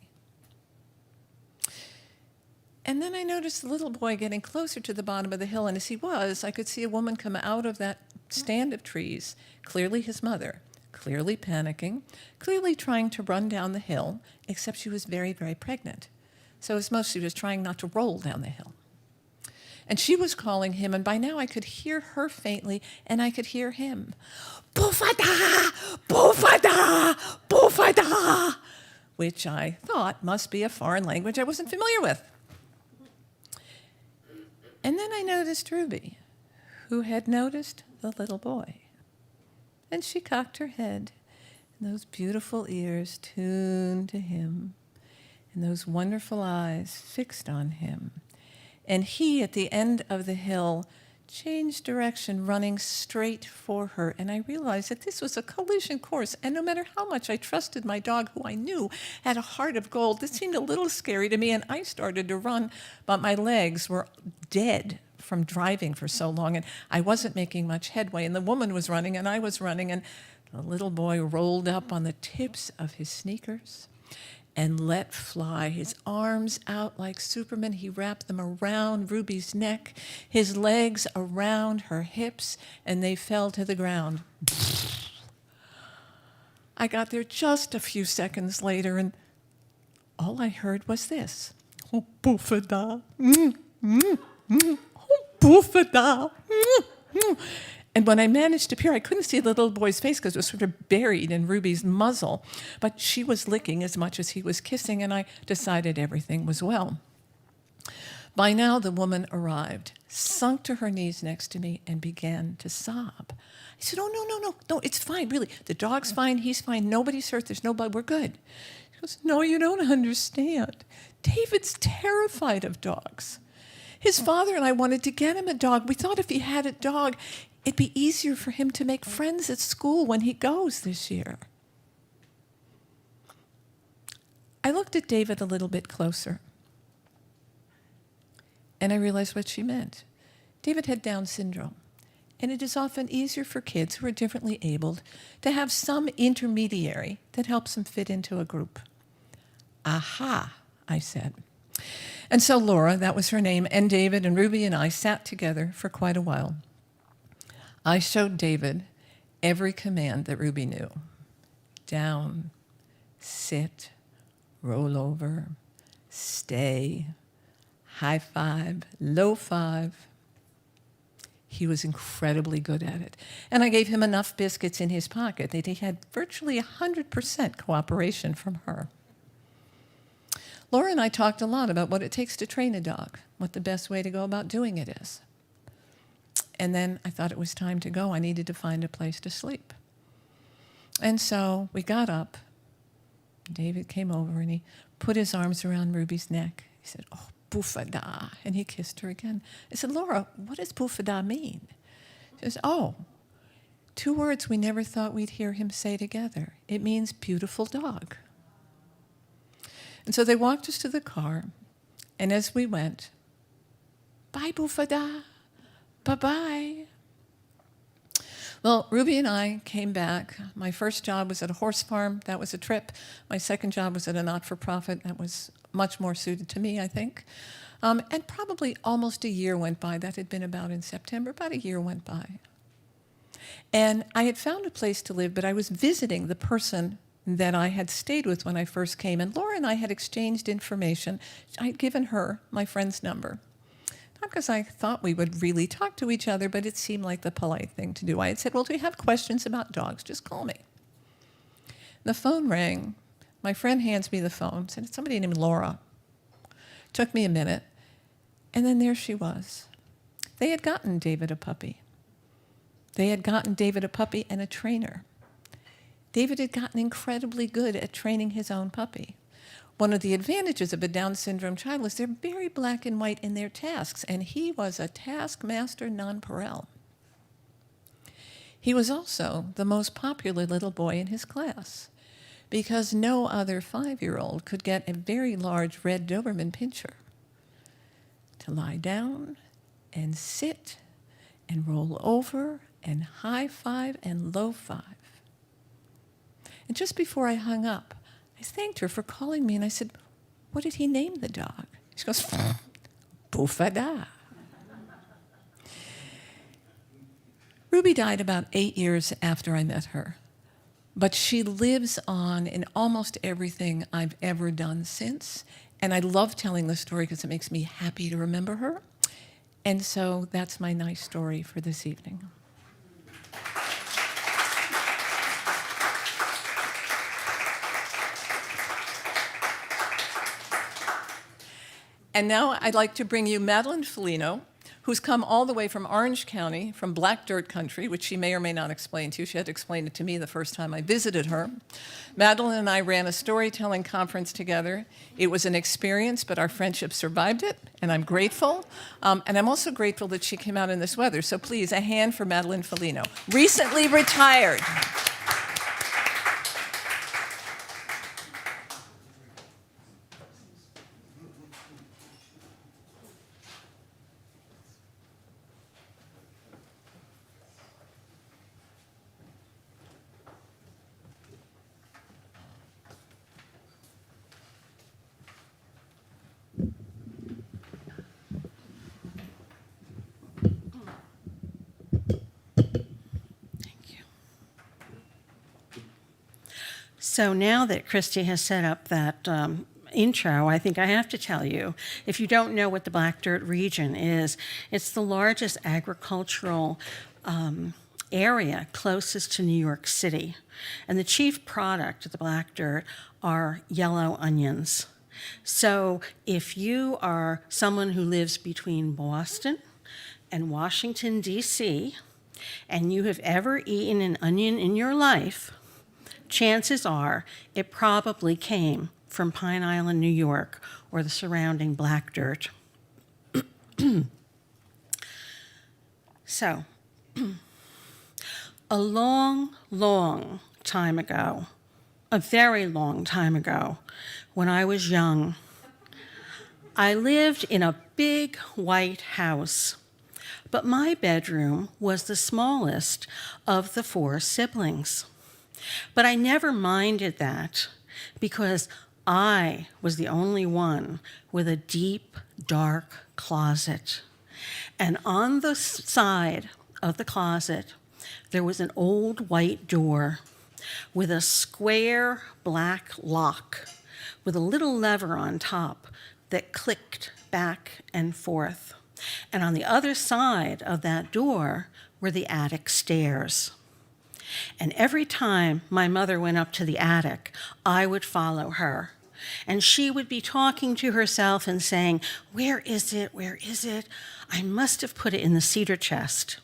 And then I noticed the little boy getting closer to the bottom of the hill, and as he was, I could see a woman come out of that stand of trees, clearly his mother, clearly panicking, clearly trying to run down the hill, except she was very, very pregnant. So as most, she was trying not to roll down the hill. And she was calling him, and by now I could hear her faintly, and I could hear him. Bufada! Bufada! Bufada! Which I thought must be a foreign language I wasn't familiar with. And then I noticed Ruby, who had noticed the little boy. And she cocked her head, and those beautiful ears tuned to him, and those wonderful eyes fixed on him. And he, at the end of the hill, changed direction, running straight for her. And I realized that this was a collision course, and no matter how much I trusted my dog, who I knew had a heart of gold, this seemed a little scary to me, and I started to run, but my legs were dead from driving for so long, and I wasn't making much headway, and the woman was running, and I was running, and the little boy rolled up on the tips of his sneakers and let fly, his arms out like Superman. He wrapped them around Ruby's neck, his legs around her hips, and they fell to the ground. I got there just a few seconds later, and all I heard was this. Oh, boofada. Oh, boofada. And when I managed to peer, I couldn't see the little boy's face because it was sort of buried in Ruby's muzzle. But she was licking as much as he was kissing, and I decided everything was well. By now, the woman arrived, sunk to her knees next to me, and began to sob. I said, oh, no, it's fine, really. The dog's fine, he's fine, nobody's hurt, there's no blood, we're good. She goes, no, you don't understand. David's terrified of dogs. His father and I wanted to get him a dog. We thought if he had a dog, it'd be easier for him to make friends at school when he goes this year. I looked at David a little bit closer, and I realized what she meant. David had Down syndrome, and it is often easier for kids who are differently abled to have some intermediary that helps them fit into a group. Aha, I said. And so Laura, that was her name, and David and Ruby and I sat together for quite a while. I showed David every command that Ruby knew. Down, sit, roll over, stay, high five, low five. He was incredibly good at it. And I gave him enough biscuits in his pocket that he had virtually 100% cooperation from her. Laura and I talked a lot about what it takes to train a dog, what the best way to go about doing it is. And then I thought it was time to go. I needed to find a place to sleep. And so we got up. David came over and he put his arms around Ruby's neck. He said, oh, boofada, and he kissed her again. I said, Laura, what does boofada mean? She says, oh, 2 words we never thought we'd hear him say together. It means beautiful dog. And so they walked us to the car, and as we went, bye, boofada, bye-bye. Well, Ruby and I came back. My first job was at a horse farm. That was a trip. My second job was at a not-for-profit. That was much more suited to me, I think. And probably almost a year went by. That had been about in September. About a year went by. And I had found a place to live, but I was visiting the person that I had stayed with when I first came. And Laura and I had exchanged information. I had given her my friend's number. Not because I thought we would really talk to each other, but it seemed like the polite thing to do. I had said, well, do you have questions about dogs? Just call me. The phone rang. My friend hands me the phone, said, it's somebody named Laura. Took me a minute, and then there she was. They had gotten David a puppy. They had gotten David a puppy and a trainer. David had gotten incredibly good at training his own puppy. One of the advantages of a Down syndrome child is they're very black and white in their tasks, and he was a taskmaster nonpareil. He was also the most popular little boy in his class because no other 5-year-old could get a very large red Doberman pinscher to lie down and sit and roll over and high five and low five. And just before I hung up, I thanked her for calling me, and I said, what did he name the dog? She goes, Bufada. Ruby died about 8 years after I met her, but she lives on in almost everything I've ever done since, and I love telling the story because it makes me happy to remember her, and so that's my nice story for this evening. And now I'd like to bring you Madeleine Felino, who's come all the way from Orange County, from Black Dirt Country, which she may or may not explain to you. She had to explain it to me the first time I visited her. Madeleine and I ran a storytelling conference together. It was an experience, but our friendship survived it, and I'm grateful. And I'm also grateful that she came out in this weather. So please, a hand for Madelyn Folino, recently retired. So now that Christie has set up that intro, I think I have to tell you, if you don't know what the Black Dirt region is, it's the largest agricultural area closest to New York City. And the chief product of the Black Dirt are yellow onions. So if you are someone who lives between Boston and Washington, D.C., and you have ever eaten an onion in your life, chances are it probably came from Pine Island, New York, or the surrounding Black Dirt. So, a long, long time ago, a very long time ago, when I was young, I lived in a big white house, but my bedroom was the smallest of the 4 siblings. But I never minded that because I was the only one with a deep, dark closet. And on the side of the closet, there was an old white door with a square black lock with a little lever on top that clicked back and forth. And on the other side of that door were the attic stairs. And every time my mother went up to the attic, I would follow her. And she would be talking to herself and saying, "Where is it? Where is it? I must have put it in the cedar chest."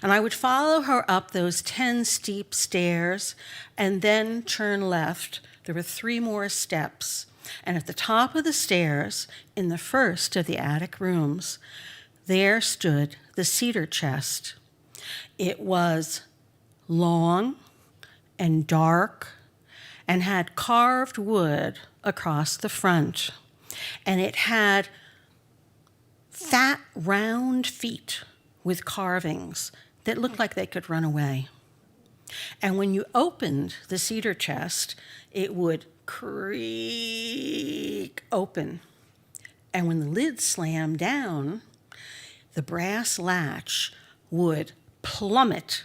And I would follow her up those 10 steep stairs and then turn left. There were 3 more steps. And at the top of the stairs, in the first of the attic rooms, there stood the cedar chest. It was long and dark and had carved wood across the front. And it had fat, round feet with carvings that looked like they could run away. And when you opened the cedar chest, it would creak open. And when the lid slammed down, the brass latch would plummet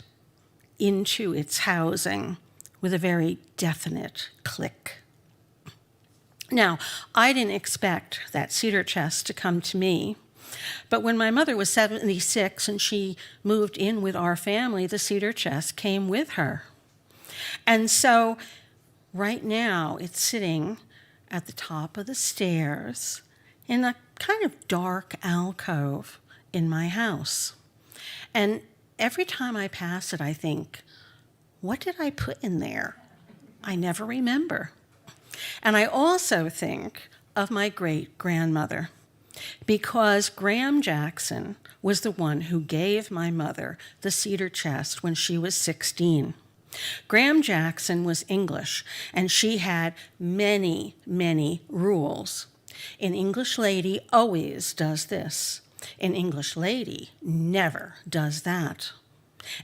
into its housing with a very definite click. Now, I didn't expect that cedar chest to come to me, but when my mother was 76 and she moved in with our family, the cedar chest came with her. And so right now it's sitting at the top of the stairs in a kind of dark alcove in my house. And every time I pass it, I think, what did I put in there? I never remember. And I also think of my great-grandmother, because Graeme Jackson was the one who gave my mother the cedar chest when she was 16. Graeme Jackson was English, and she had many, many rules. An English lady always does this. An English lady never does that.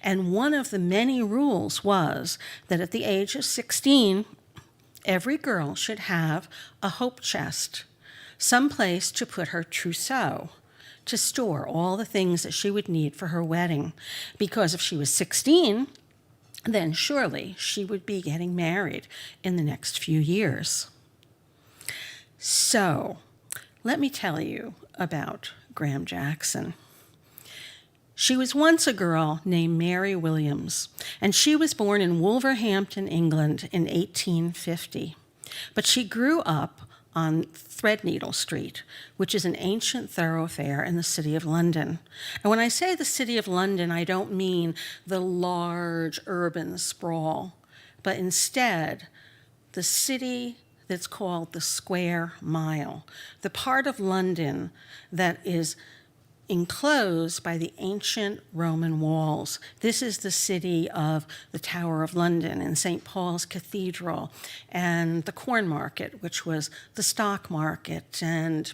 And one of the many rules was that at the age of 16, every girl should have a hope chest, some place to put her trousseau, to store all the things that she would need for her wedding. Because if she was 16, then surely she would be getting married in the next few years. So, let me tell you about Graeme Jackson. She was once a girl named Mary Williams, and she was born in Wolverhampton, England in 1850. But she grew up on Threadneedle Street, which is an ancient thoroughfare in the City of London. And when I say the City of London, I don't mean the large urban sprawl, but instead the city that's called the Square Mile, the part of London that is enclosed by the ancient Roman walls. This is the city of the Tower of London and St. Paul's Cathedral and the Corn Market, which was the stock market, and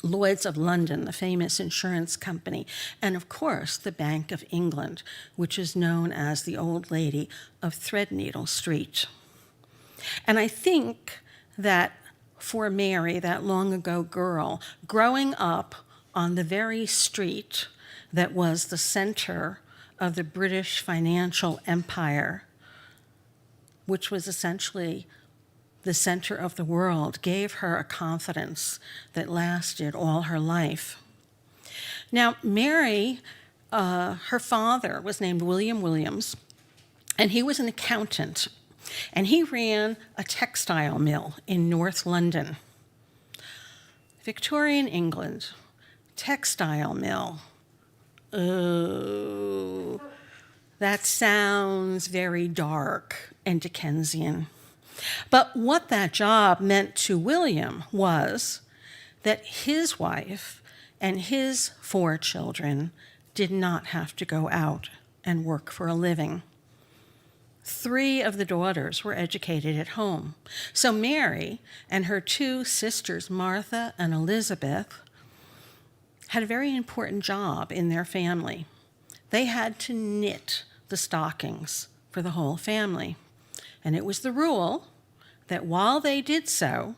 Lloyd's of London, the famous insurance company, and of course the Bank of England, which is known as the Old Lady of Threadneedle Street. And I think that for Mary, that long ago girl, growing up on the very street that was the center of the British financial empire, which was essentially the center of the world, gave her a confidence that lasted all her life. Now, Mary, her father was named William Williams, and he was an accountant, and he ran a textile mill in North London. Victorian England, textile mill. Oh, that sounds very dark and Dickensian. But what that job meant to William was that his wife and his 4 children did not have to go out and work for a living. 3 of the daughters were educated at home. So Mary and her 2 sisters, Martha and Elizabeth, had a very important job in their family. They had to knit the stockings for the whole family. And it was the rule that while they did so,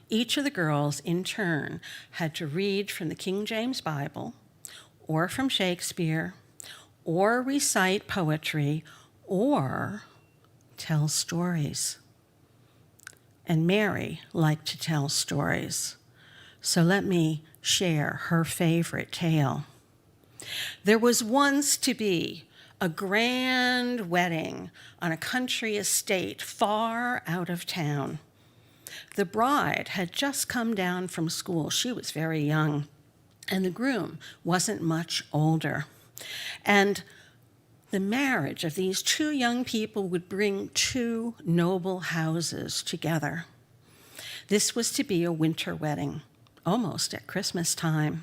each of the girls in turn had to read from the King James Bible, or from Shakespeare, or recite poetry, or tell stories. And Mary liked to tell stories. So let me share her favorite tale. There was once to be a grand wedding on a country estate far out of town. The bride had just come down from school. She was very young, and the groom wasn't much older. And the marriage of these 2 young people would bring 2 noble houses together. This was to be a winter wedding, almost at Christmas time.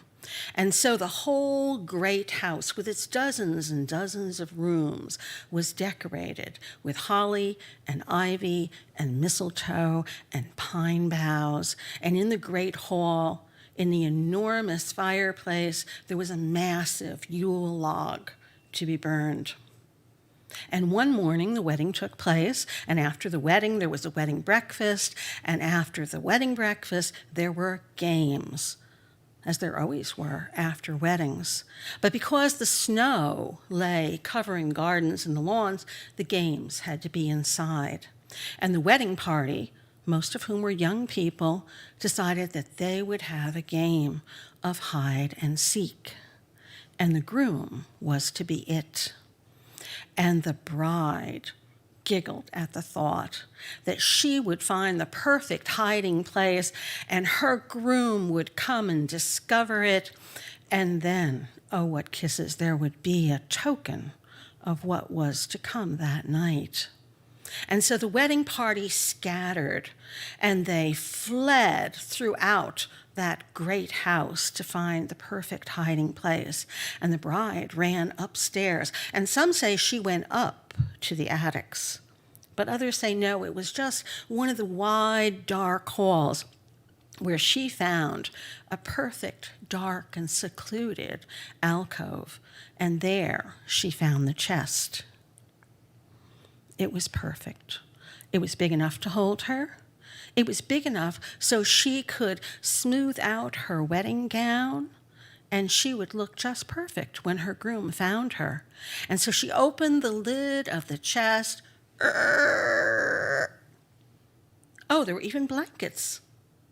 And so the whole great house, with its dozens and dozens of rooms, was decorated with holly and ivy and mistletoe and pine boughs. And in the great hall, in the enormous fireplace, there was a massive Yule log to be burned. And one morning, the wedding took place, and after the wedding, there was a wedding breakfast, and after the wedding breakfast, there were games. as there always were after weddings. But because the snow lay covering gardens and the lawns, the games had to be inside. And the wedding party, most of whom were young people, decided that they would have a game of hide and seek. And the groom was to be it. And the bride giggled at the thought that she would find the perfect hiding place and her groom would come and discover it. And then, oh, what kisses there would be, a token of what was to come that night. And so the wedding party scattered and they fled throughout that great house to find the perfect hiding place. And the bride ran upstairs. And some say she went up to the attics. But others say no, it was just one of the wide, dark halls where she found a perfect, dark, and secluded alcove. And there she found the chest. It was perfect. It was big enough to hold her. It was big enough so she could smooth out her wedding gown, and she would look just perfect when her groom found her. And so she opened the lid of the chest. Oh, there were even blankets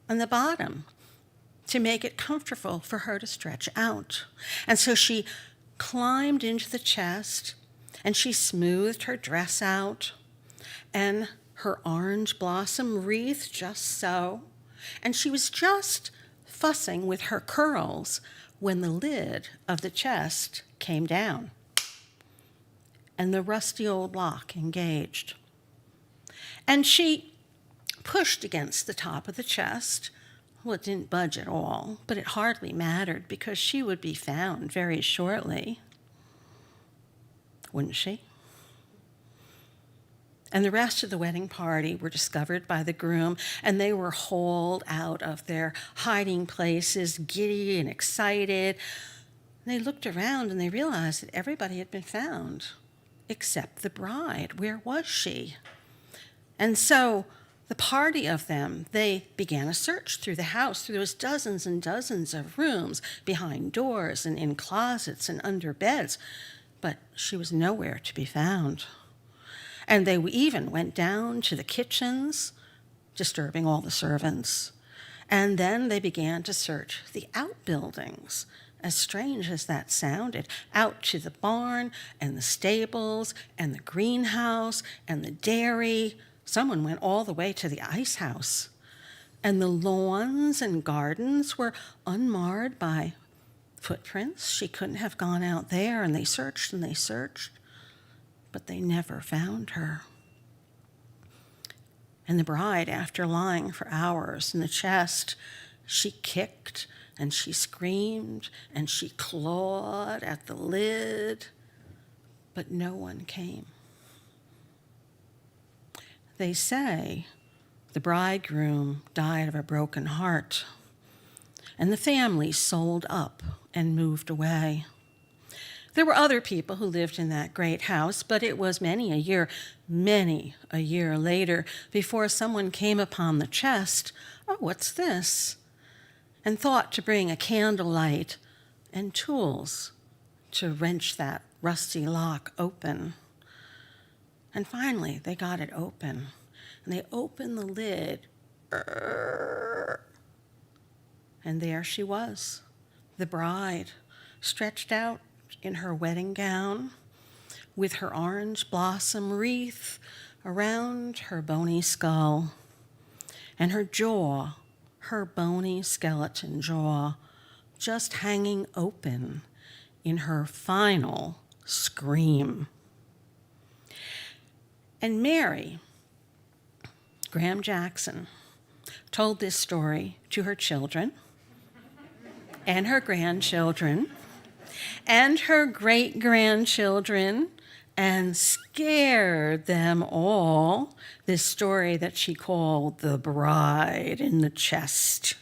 on the bottom to make it comfortable for her to stretch out. And so she climbed into the chest, and she smoothed her dress out, and her orange blossom wreath just so, and she was just fussing with her curls when the lid of the chest came down and the rusty old lock engaged. And she pushed against the top of the chest. Well, it didn't budge at all, but it hardly mattered because she would be found very shortly, wouldn't she? And the rest of the wedding party were discovered by the groom, and they were hauled out of their hiding places, giddy and excited. And they looked around and they realized that everybody had been found, except the bride. Where was she? And so the party of them, they began a search through the house, through those dozens and dozens of rooms, behind doors and in closets and under beds. But she was nowhere to be found. And they even went down to the kitchens, disturbing all the servants. And then they began to search the outbuildings, as strange as that sounded, out to the barn and the stables and the greenhouse and the dairy. Someone went all the way to the ice house. And the lawns and gardens were unmarred by footprints. She couldn't have gone out there, and they searched and they searched. But they never found her. And the bride, after lying for hours in the chest, she kicked and she screamed and she clawed at the lid, but no one came. They say the bridegroom died of a broken heart, and the family sold up and moved away. There were other people who lived in that great house, but it was many a year later before someone came upon the chest. Oh, what's this? And thought to bring a candlelight and tools to wrench that rusty lock open. And finally, they got it open. And they opened the lid. And there she was, the bride, stretched out in her wedding gown, with her orange blossom wreath around her bony skull, and her jaw, her bony skeleton jaw, just hanging open in her final scream. And Mary, Graeme Jackson, told this story to her children and her grandchildren and her great-grandchildren, and scared them all, this story that she called The Bride in the Chest.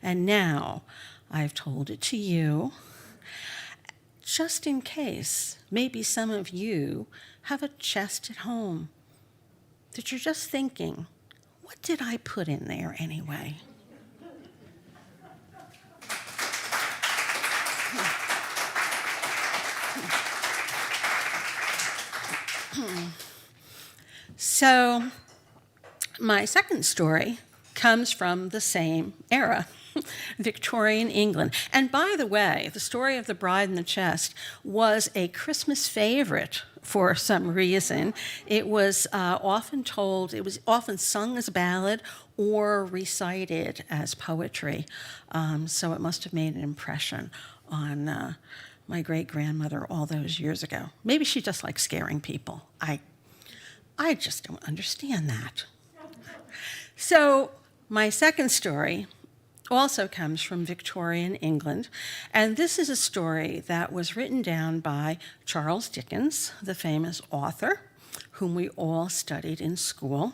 And now I've told it to you, just in case maybe some of you have a chest at home that you're just thinking, what did I put in there anyway? So, my second story comes from the same era, Victorian England. And by the way, the story of The Bride in the Chest was a Christmas favorite for some reason. It was often told, it was often sung as a ballad or recited as poetry. So it must have made an impression on my great-grandmother all those years ago. Maybe she just likes scaring people. I just don't understand that. So my second story also comes from Victorian England, and this is a story that was written down by Charles Dickens, the famous author, whom we all studied in school.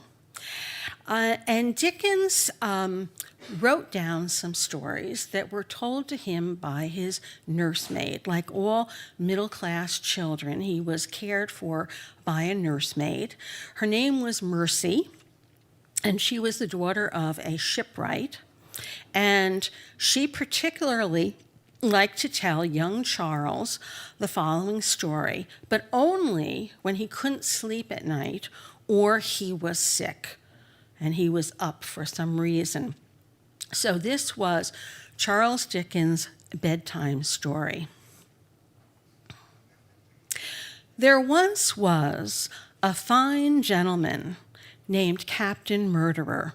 And Dickens wrote down some stories that were told to him by his nursemaid. Like all middle-class children, he was cared for by a nursemaid. Her name was Mercy, and she was the daughter of a shipwright. And she particularly liked to tell young Charles the following story, but only when he couldn't sleep at night or he was sick and he was up for some reason. So this was Charles Dickens' bedtime story. There once was a fine gentleman named Captain Murderer,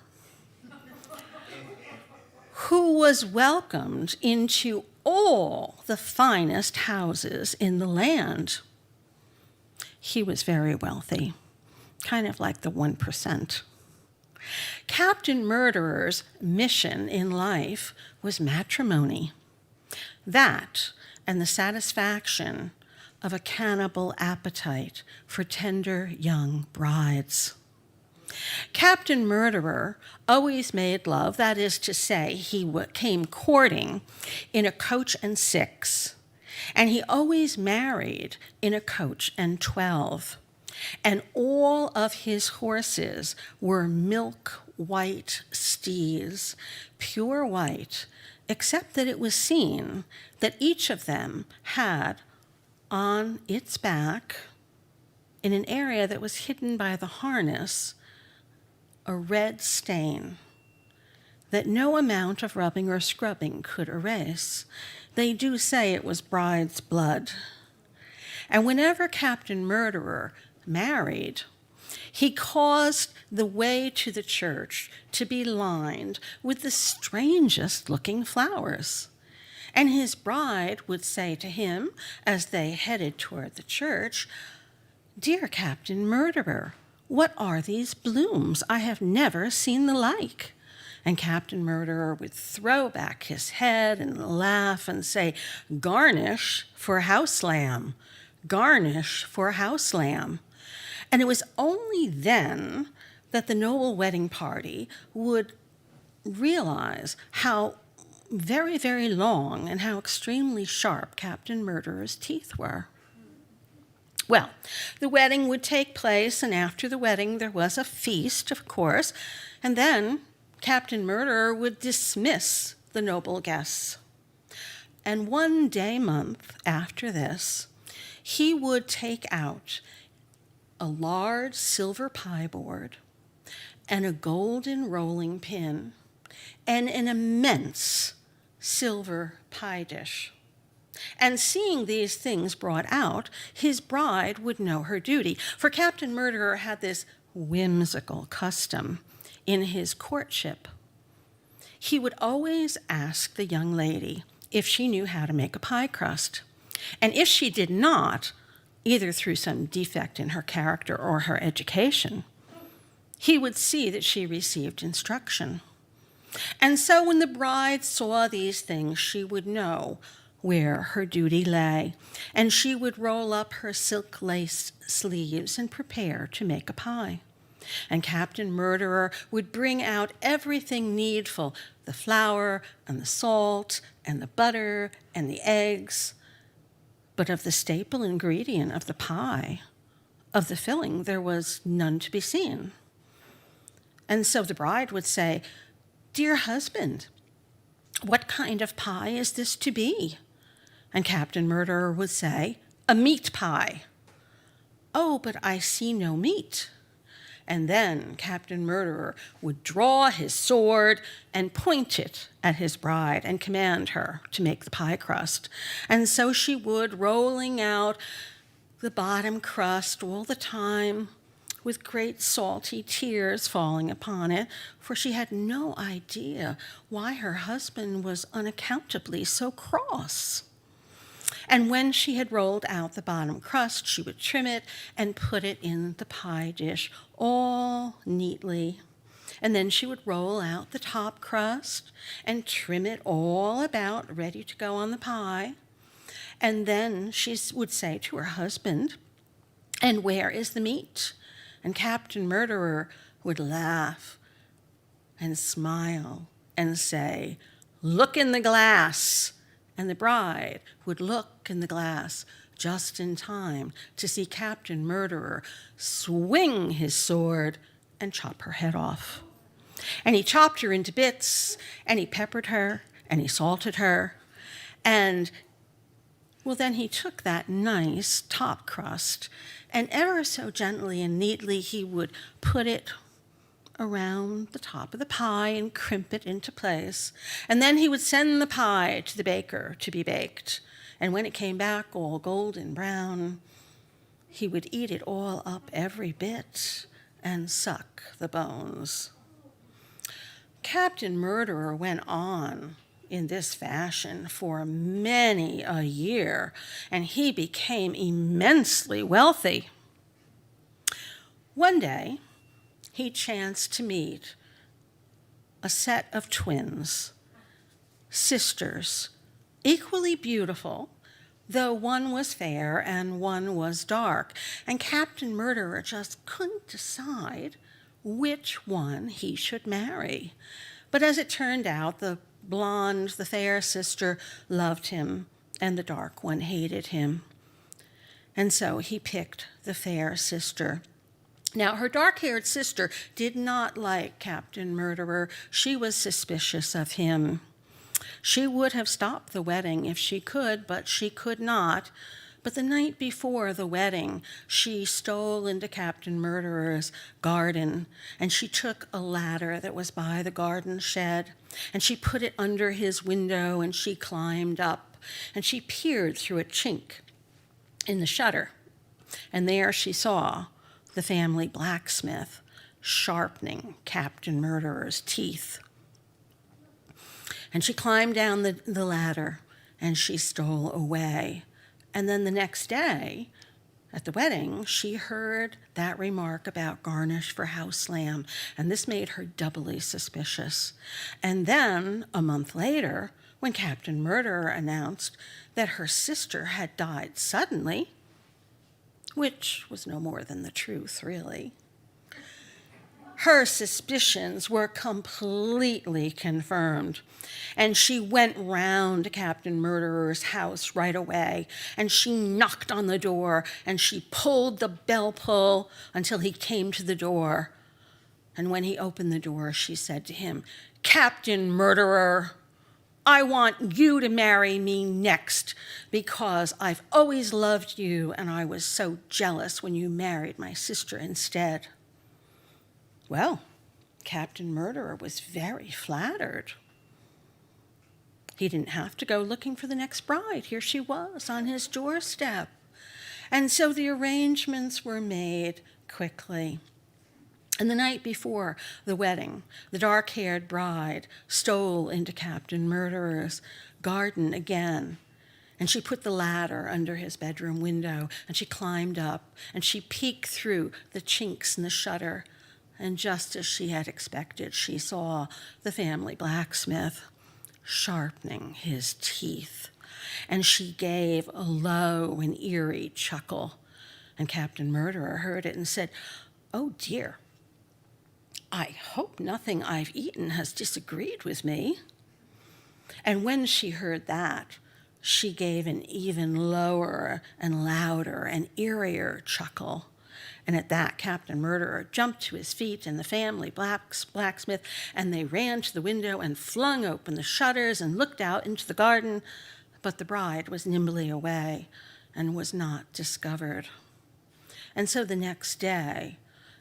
who was welcomed into all the finest houses in the land. He was very wealthy, kind of like the 1%. Captain Murderer's mission in life was matrimony. That and the satisfaction of a cannibal appetite for tender young brides. Captain Murderer always made love, that is to say, he came courting in a coach and 6, and he always married in a coach and 12. And all of his horses were milk white steeds, pure white, except that it was seen that each of them had on its back, in an area that was hidden by the harness, a red stain that no amount of rubbing or scrubbing could erase. They do say it was bride's blood. And whenever Captain Murderer married, he caused the way to the church to be lined with the strangest looking flowers. And his bride would say to him, as they headed toward the church, "Dear Captain Murderer, what are these blooms? I have never seen the like." And Captain Murderer would throw back his head and laugh and say, "Garnish for house lamb, garnish for house lamb." And it was only then that the noble wedding party would realize how very, very long and how extremely sharp Captain Murderer's teeth were. Well, the wedding would take place, and after the wedding there was a feast, of course, and then Captain Murderer would dismiss the noble guests. And one day month after this, he would take out a large silver pie board and a golden rolling pin and an immense silver pie dish. And seeing these things brought out, his bride would know her duty, for Captain Murderer had this whimsical custom in his courtship. He would always ask the young lady if she knew how to make a pie crust. And if she did not, either through some defect in her character or her education, he would see that she received instruction. And so when the bride saw these things, she would know where her duty lay, and she would roll up her silk-laced sleeves and prepare to make a pie. And Captain Murderer would bring out everything needful, the flour and the salt and the butter and the eggs. But of the staple ingredient of the pie, of the filling, there was none to be seen. And so the bride would say, "Dear husband, what kind of pie is this to be?" And Captain Murderer would say, a meat pie. Oh, but I see no meat. And then Captain Murderer would draw his sword and point it at his bride and command her to make the pie crust. And so she would, rolling out the bottom crust all the time with great salty tears falling upon it, for she had no idea why her husband was unaccountably so cross. And when she had rolled out the bottom crust, she would trim it and put it in the pie dish all neatly. And then she would roll out the top crust and trim it all about, ready to go on the pie. And then she would say to her husband, "And where is the meat?" And Captain Murderer would laugh and smile and say, "Look in the glass." And the bride would look in the glass just in time to see Captain Murderer swing his sword and chop her head off. And he chopped her into bits, and he peppered her, and he salted her. And, well, then he took that nice top crust, and ever so gently and neatly he would put it around the top of the pie and crimp it into place. And then he would send the pie to the baker to be baked. And when it came back all golden brown, he would eat it all up every bit and suck the bones. Captain Murderer went on in this fashion for many a year, and he became immensely wealthy. One day, he chanced to meet a set of twins, sisters, equally beautiful, though one was fair and one was dark, and Captain Murderer just couldn't decide which one he should marry. But as it turned out, the blonde, the fair sister loved him, and the dark one hated him. And so he picked the fair sister. Now, her dark-haired sister did not like Captain Murderer. She was suspicious of him. She would have stopped the wedding if she could, but she could not. But the night before the wedding, she stole into Captain Murderer's garden, and she took a ladder that was by the garden shed, and she put it under his window, and she climbed up, and she peered through a chink in the shutter, and there she saw the family blacksmith sharpening Captain Murderer's teeth. And she climbed down the ladder, and she stole away. And then the next day, at the wedding, she heard that remark about garnish for house lamb, and this made her doubly suspicious. And then, a month later, when Captain Murderer announced that her sister had died suddenly, which was no more than the truth, really, her suspicions were completely confirmed. And she went round to Captain Murderer's house right away, and she knocked on the door, and she pulled the bell pull until he came to the door. And when he opened the door, she said to him, "Captain Murderer, I want you to marry me next, because I've always loved you, and I was so jealous when you married my sister instead." Well, Captain Murderer was very flattered. He didn't have to go looking for the next bride. Here she was on his doorstep. And so the arrangements were made quickly. And the night before the wedding, the dark-haired bride stole into Captain Murderer's garden again, and she put the ladder under his bedroom window, and she climbed up, and she peeked through the chinks in the shutter, and just as she had expected, she saw the family blacksmith sharpening his teeth, and she gave a low and eerie chuckle, and Captain Murderer heard it and said, "Oh dear, I hope nothing I've eaten has disagreed with me." And when she heard that, she gave an even lower and louder and eerier chuckle. And at that, Captain Murderer jumped to his feet and the family blacksmith, and they ran to the window and flung open the shutters and looked out into the garden. But the bride was nimbly away, and was not discovered. And so the next day,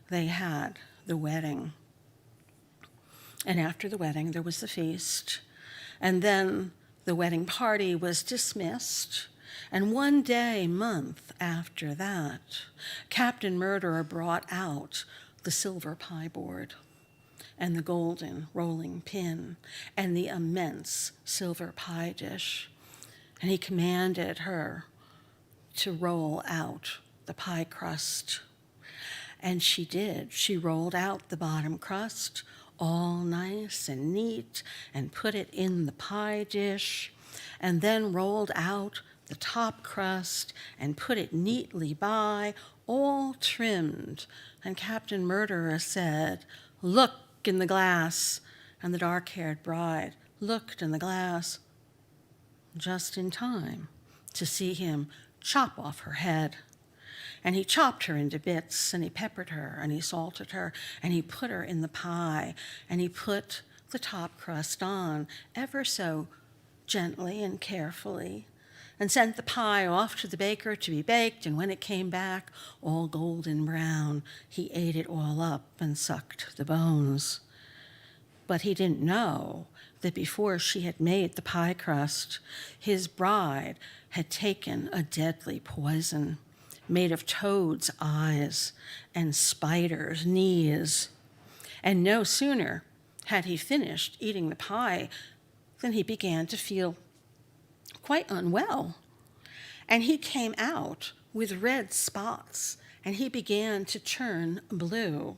they had the wedding. And after the wedding, there was the feast. And then the wedding party was dismissed. And one day, month after that, Captain Murderer brought out the silver pie board and the golden rolling pin and the immense silver pie dish. And he commanded her to roll out the pie crust. And she did. She rolled out the bottom crust, all nice and neat, and put it in the pie dish, and then rolled out the top crust and put it neatly by, all trimmed. And Captain Murderer said, "Look in the glass." And the dark-haired bride looked in the glass just in time to see him chop off her head. And he chopped her into bits, and he peppered her, and he salted her, and he put her in the pie, and he put the top crust on ever so gently and carefully, and sent the pie off to the baker to be baked, and when it came back all golden brown, he ate it all up and sucked the bones. But he didn't know that before she had made the pie crust, his bride had taken a deadly poison made of toads' eyes and spiders' knees. And no sooner had he finished eating the pie than he began to feel quite unwell. And he came out with red spots, and he began to turn blue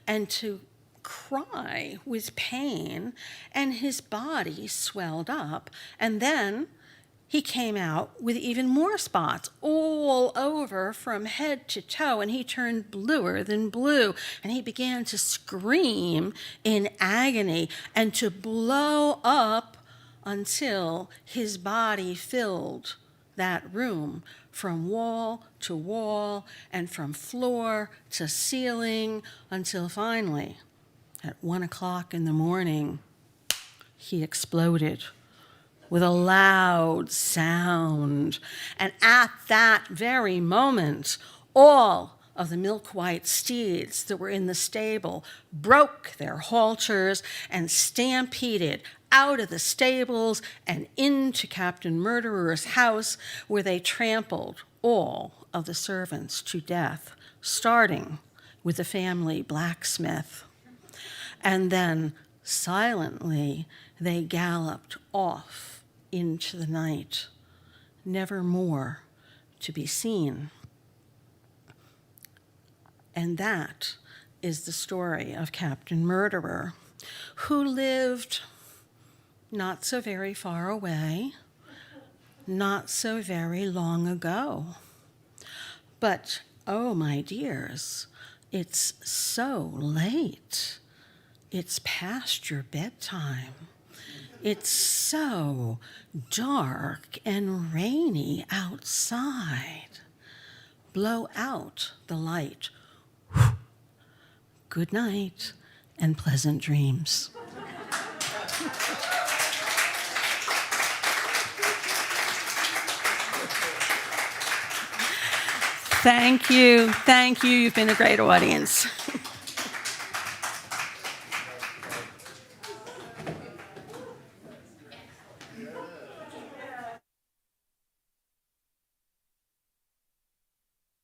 and to cry with pain, and his body swelled up. And then he came out with even more spots all over from head to toe, and he turned bluer than blue, and he began to scream in agony and to blow up until his body filled that room from wall to wall and from floor to ceiling, until finally, at 1 o'clock in the morning, he exploded with a loud sound. And at that very moment, all of the milk-white steeds that were in the stable broke their halters and stampeded out of the stables and into Captain Murderer's house, where they trampled all of the servants to death, starting with the family blacksmith. And then silently they galloped off into the night, never more to be seen. And that is the story of Captain Murderer, who lived not so very far away, not so very long ago. But, oh, my dears, it's so late. It's past your bedtime. It's so dark and rainy outside. Blow out the light. Good night and pleasant dreams. Thank you. Thank you. You've been a great audience.